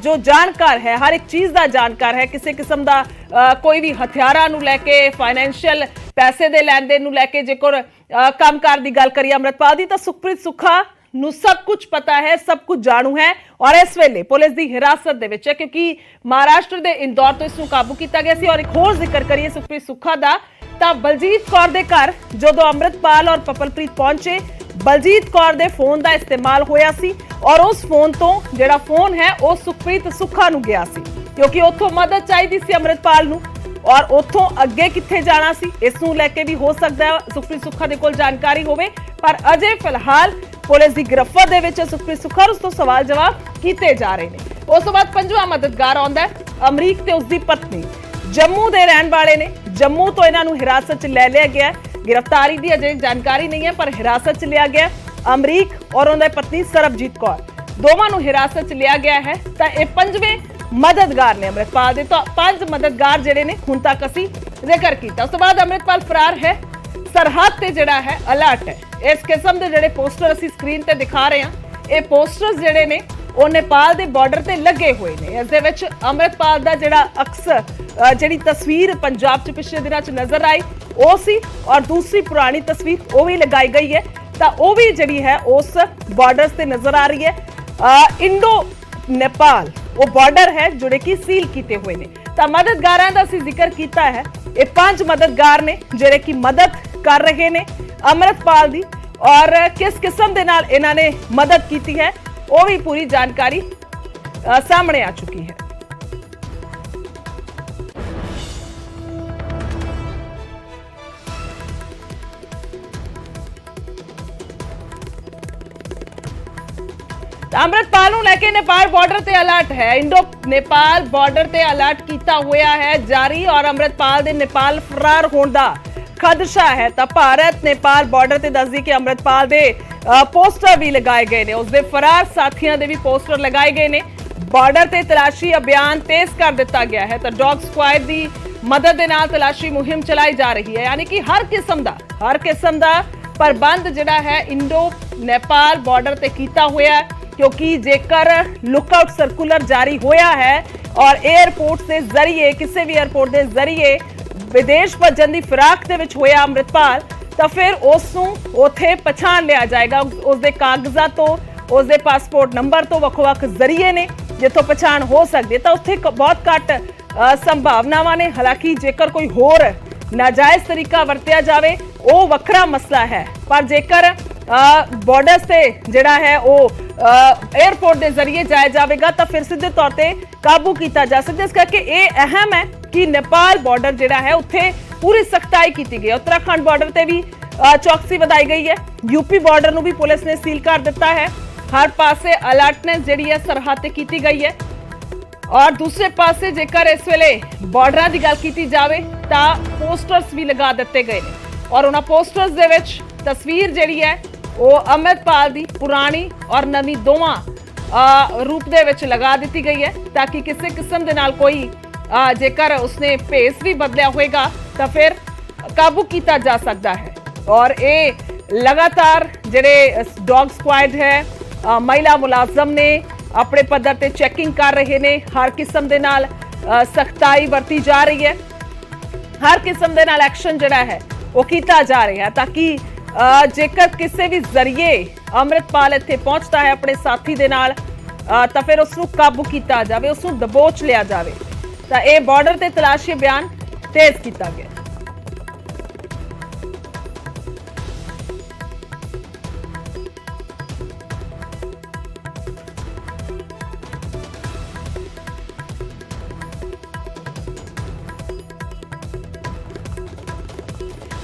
जो जानकार है हर एक चीज़ का जानकार है, किसी किस्म का कोई भी हथियारां नूं लैके फाइनैंशियल पैसे दे लैन देन नूं लैके जेकर कामकार की गल करिए अमृतपाल दी तो सुखप्रीत सुखा नूं सब कुछ पता है, सब कुछ जाणू है और इस वेले पुलिस की हिरासत दे विच है क्योंकि महाराष्ट्र के इंदौर तो इसनूं काबू किया गया सी। और एक होर जिक्र करिए सुखप्रीत सुखा दा तो बलजीत कौर दे घर जदों अमृतपाल और पप्पलप्रीत पहुंचे बलजीत कौर दे फोन का इस्तेमाल होया सी और उस फोन तो जिहड़ा फोन है वो सुखप्रीत सुखा नूं गया सी क्योंकि उत्थों मदद चाहिदी सी अमृतपाल नूं और उत्थों अगे कित्थे जाना सी इस नूं लैके भी हो सकदा है सुखप्रीत सुखा दे कोल जानकारी होवे पर अजे फिलहाल पुलिस की गिरफ्त दे विच सुखप्रीत सुखा उस तो सवाल जवाब कीते जा रहे हैं। उस तो बाद पंजवां मददगार आउंदा है अमरीक ते उसकी पत्नी जम्मू दे रहण वाले ने। जम्मू तो इन्हां नूं हिरासत च ले लिया गया, गिरफ्तारी की अजे जानकारी नहीं है पर हिरासत च लिया गया। अमरीक और उनकी पत्नी सरबजीत कौर दोवां नूं हिरासत च लिया गया है तो यह पंजवें मददगार ने अमृतपाल दे। तो 5 मददगार जिहड़े ने हुण तक असीं जिक्र कीता। उस तो बाद अमृतपाल फरार है, सरहद ते जिहड़ा है अलर्ट है। इस किस्म के जिहड़े पोस्टर असीं स्क्रीन ते दिखा रहे हैं ये पोस्टर्स जिहड़े ने वो नेपाल के बॉर्डर ते लगे हुए ने। इस दे विच अमृतपाल दा जिहड़ा अक्सर जिहड़ी तस्वीर पंजाब च पिछले दिनों च नजर आई वो सी और दूसरी पुरानी तस्वीर वो भी लगाई गई है तो वो भी जिहड़ी है उस बॉर्डर से नजर आ रही है। इंडो नेपाल वो बॉर्डर है जोड़े की सील किए हुए ने। तो मददगारां दा असीं जिक्र किया है, ये 5 मददगार ने जिहड़े की मदद कर रहे ने अमृतपाल दी और किस किस्म दे नाल इन्हां ने मदद की है वो भी पूरी जानकारी सामने आ चुकी है। अमृतपाल नूं लैके नेपाल बॉर्डर ते अलर्ट है। इंडो नेपाल बॉर्डर ते अलर्ट किया हुआ है जारी और अमृतपाल दे नेपाल फरार होने दा खदशा है। तो भारत नेपाल बॉर्डर ते दस दी कि अमृतपाल दे पोस्टर भी लगाए गए ने, उसके फरार साथियों के भी पोस्टर लगाए गए ने। बॉर्डर ते तलाशी अभियान तेज कर दिता गया है तो डॉग स्क्वाड की मदद दे नाल तलाशी मुहिम चलाई जा रही है। यानी कि हर किस्म का प्रबंध जिहड़ा है इंडो नेपाल बॉर्डर ते कीता हुआ है क्योंकि जेकर लुकआउट सर्कुलर जारी होया है और एयरपोर्ट के जरिए किसी भी एयरपोर्ट के जरिए ਵਿਦੇਸ਼ ਭੱਜਣ ਦੀ ਫਿਰਾਕ ਦੇ ਵਿੱਚ ਹੋਇਆ ਅੰਮ੍ਰਿਤਪਾਲ ਤਾਂ ਫਿਰ ਉਸ ਨੂੰ ਉੱਥੇ ਪਛਾਣ ਲਿਆ ਜਾਏਗਾ। ਉਸ ਦੇ ਕਾਗਜ਼ਾਂ ਤੋਂ, ਉਸ ਦੇ ਪਾਸਪੋਰਟ ਨੰਬਰ ਤੋਂ ਵੱਖ-ਵੱਖ ਜ਼ਰੀਏ ਨੇ ਜਿੱਥੋਂ ਪਛਾਣ ਹੋ ਸਕਦੀ ਹੈ। ਤਾਂ ਉੱਥੇ ਬਹੁਤ ਘੱਟ ਸੰਭਾਵਨਾਵਾਂ ਨੇ। ਹਾਲਾਂਕਿ ਜੇਕਰ ਕੋਈ ਹੋਰ ਨਾਜਾਇਜ਼ ਤਰੀਕਾ ਵਰਤਿਆ ਜਾਵੇ ਉਹ ਵੱਖਰਾ ਮਸਲਾ ਹੈ, ਪਰ ਜੇਕਰ ਬਾਰਡਰ ਤੇ ਜਿਹੜਾ ਹੈ ਉਹ 에ਅਰਪੋਰਟ ਦੇ ਜ਼ਰੀਏ ਜਾਇਆ ਜਾਵੇਗਾ ਤਾਂ ਫਿਰ ਸਿੱਧੇ ਤੌਰ ਤੇ ਕਾਬੂ ਕੀਤਾ ਜਾ ਸਕਦਾ। ਇਸ ਕਰਕੇ ਇਹ ਅਹਿਮ ਹੈ ਕਿ ਨੇਪਾਲ ਬਾਰਡਰ ਜਿਹੜਾ ਹੈ ਉੱਥੇ ਪੂਰੀ ਸਖਤਾਈ ਕੀਤੀ ਗਈ ਹੈ। ਉੱਤਰਾਖੰਡ ਬਾਰਡਰ ਤੇ ਵੀ ਚੌਕਸੀ ਵਧਾਈ ਗਈ ਹੈ। यूपी ਬਾਰਡਰ ਨੂੰ ਵੀ ਪੁਲਿਸ ਨੇ ਸੀਲ ਕਰ ਦਿੱਤਾ ਹੈ। हर पासे अलर्टनेस जिहड़ी है सरहद ते कीती गई है। और दूसरे पासे जेकर इस वेले बॉर्डर की गल की जाए तो पोस्टर्स भी लगा दिते गए हैं और उन्होंने पोस्टर्स दे विच तस्वीर जिहड़ी है वो अमृतपाल दी पुरानी और नवी दोवां रूप दे विच लगा दी गई है ताकि किसी किस्म दे नाल कोई जेकर उसने भेस भी बदलिया होएगा तो फिर काबू किया जा सकता है। और ये लगातार जिहड़े डॉग स्क्वाड है महिला मुलाजम ने अपने पद्धर ते चैकिंग कर रहे ने। हर किस्म दे नाल सख्ताई वरती जा रही है, हर किस्म दे नाल एक्शन जिहड़ा है वो कीता जा रहा है ताकि जेकर किसी भी जरिए अमृतपाल इत्थे पहुंचता है अपने साथी दे नाल तो फिर उसनूं काबू किया जाए, उसनूं दबोच लिया जाए। तो यह बॉर्डर ते तलाशी अभियान तेज किया गया।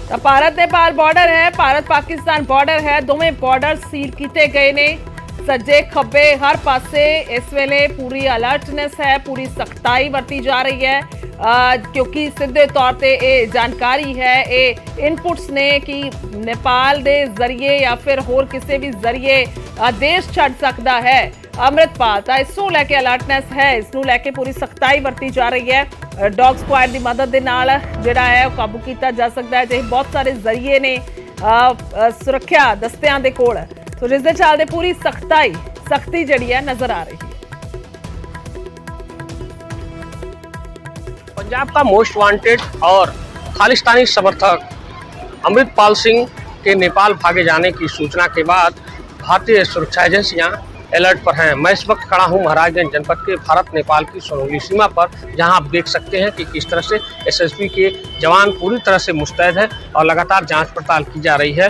तो भारत नेपाल बॉर्डर है, भारत पाकिस्तान बॉर्डर है, दोवें बॉर्डर सील किए गए ने। सज्जे खब्बे हर पासे इस वेले पूरी अलर्टनेस है, पूरी सख्ताई वरती जा रही है क्योंकि सीधे तौर पे ये जानकारी है, ये इनपुट्स ने कि नेपाल दे जरिए या फिर होर किसी भी जरिए देश छड़ सकता है अमृतपाल। तो इसनूं लैके अलर्टनेस है, इसनूं लैके पूरी सख्ताई वरती जा रही है। डॉग स्क्वाड की मदद के नाल जिहड़ा है काबू किया जा सकता है। जे बहुत सारे जरिए ने सुरक्षा दस्तियां दे कोल, तो जिस दे चलदे पूरी सख्ती जिहड़ी है नजर आ रही है। पंजाब का मोस्ट वांटेड और खालिस्तानी समर्थक अमृतपाल सिंह के नेपाल भागे जाने की सूचना के बाद भारतीय सुरक्षा एजेंसियां अलर्ट पर हैं। मैं इस वक्त खड़ा हूं महाराजगंज जनपद के भारत नेपाल की सोनौली सीमा पर, जहां आप देख सकते हैं कि किस तरह से एसएसबी के जवान पूरी तरह से मुस्तैद है और लगातार जांच पड़ताल की जा रही है।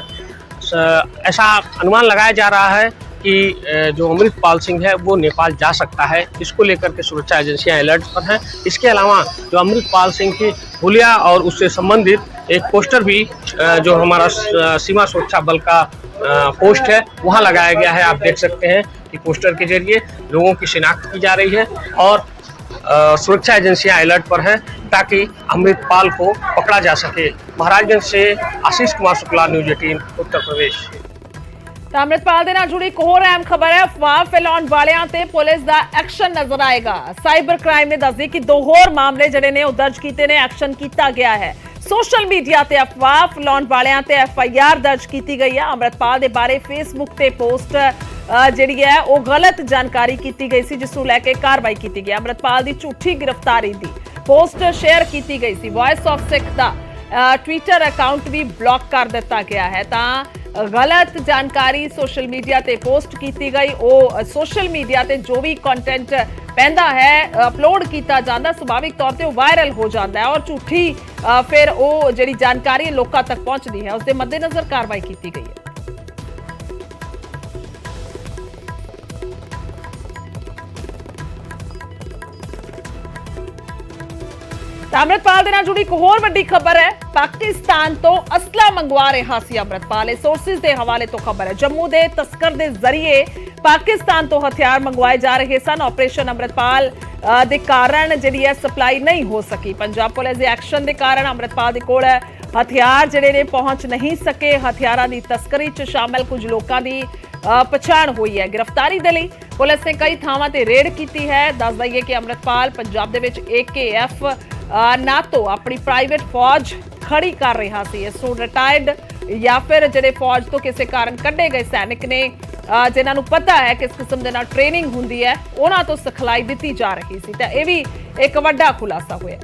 ऐसा अनुमान लगाया जा रहा है कि जो अमृतपाल सिंह है वो नेपाल जा सकता है। इसको लेकर के सुरक्षा एजेंसियां अलर्ट पर हैं। इसके अलावा जो अमृतपाल सिंह की हुलिया और उससे संबंधित एक पोस्टर भी जो हमारा सीमा सुरक्षा बल का पोस्ट है वहाँ लगाया गया है। आप देख सकते हैं कि पोस्टर के जरिए लोगों की शिनाख्त की जा रही है और सुरक्षा एजेंसियां अलर्ट पर हैं ताकि अमृतपाल को पकड़ा जा सके। महाराजगंज से आशीष कुमार शुक्ला, न्यूज़ 18 उत्तर प्रदेश। ਤਾਂ ਅੰਮ੍ਰਿਤਪਾਲ ਦੇ ਨਾਲ ਜੁੜੀ ਇੱਕ ਹੋਰ ਅਹਿਮ ਖਬਰ ਹੈ। ਅਫਵਾਹ ਫੈਲਾਉਣ ਵਾਲਿਆਂ ਤੇ ਪੁਲਿਸ ਦਾ ਐਕਸ਼ਨ ਨਜ਼ਰ ਆਏਗਾ। ਸਾਈਬਰ ਕ੍ਰਾਈਮ ਨੇ ਦੱਸਦੀ ਕਿ ਦੋ ਹੋਰ ਮਾਮਲੇ ਜਿਹੜੇ ਨੇ ਉਹ ਦਰਜ ਕੀਤੇ ਨੇ, ਐਕਸ਼ਨ ਕੀਤਾ ਗਿਆ ਹੈ। ਸੋਸ਼ਲ ਮੀਡੀਆ ਤੇ ਅਫਵਾਹ ਫੈਲਾਉਣ ਵਾਲਿਆਂ ਤੇ FIR ਦਰਜ ਕੀਤੀ ਗਈ ਹੈ। ਅੰਮ੍ਰਿਤਪਾਲ ਦੇ ਬਾਰੇ ਫੇਸਬੁੱਕ ਤੇ ਪੋਸਟ ਜਿਹੜੀ ਹੈ ਉਹ ਗਲਤ ਜਾਣਕਾਰੀ ਕੀਤੀ ਗਈ ਸੀ, ਜਿਸ ਨੂੰ ਲੈ ਕੇ ਕਾਰਵਾਈ ਕੀਤੀ ਗਈ। ਅੰਮ੍ਰਿਤਪਾਲ ਦੀ ਝੂਠੀ ਗ੍ਰਿਫਤਾਰੀ ਦੀ ਪੋਸਟ ਸ਼ੇਅਰ ਕੀਤੀ ਗਈ ਸੀ। ਵੌਇਸ ਆਫ ਸਿੱਖ ਦਾ ਟਵਿੱਟਰ ਅਕਾਊਂਟ ਵੀ ਬਲੌਕ ਕਰ ਦਿੱਤਾ ਗਿਆ ਹੈ। ਤਾਂ गलत जानकारी सोशल मीडिया ते पोस्ट की गई, वो सोशल मीडिया ते जो भी कंटेंट पैंदा है अपलोड किया जाता सुभाविक तौर पर वायरल हो जाता है और झूठी फिर वो जी जानकारी लोगों तक पहुँचती है। उसके मद्देनजर कार्रवाई की गई है। अमृतपाल दे नाल जुड़ी एक होर वड्डी खबर है। पाकिस्तान तो असला मंगवा रहा सी अमृतपाल। सोर्सिस के हवाले तो खबर है जम्मू के तस्कर के जरिए पाकिस्तान तो हथियार मंगवाए जा रहे सन। ऑपरेशन अमृतपाल के कारण जिहड़ी है सप्लाई नहीं हो सकी। पंजाब पुलिस के एक्शन के कारण अमृतपाल के कोल हथियार जिहड़े ने पहुंच नहीं सके। हथियारों की तस्करी च शामिल कुछ लोगों की पछाण हुई है। गिरफ्तारी दे लई पुलिस ने कई थावां ते रेड की है। दस दईए कि अमृतपाल पंजाब दे विच AKF नातो अपनी प्राइवेट फौज खड़ी कर रहा सी। इसनूं रिटायर्ड या फिर जिहड़े फौज तो किसी कारण कढ़े गए सैनिक ने जिन्हां नूं पता है किस किस्म दे नाल ट्रेनिंग हुंदी है उन्हां तो सिखलाई दित्ती जा रही सी। तां इह भी एक वड्डा खुलासा होया।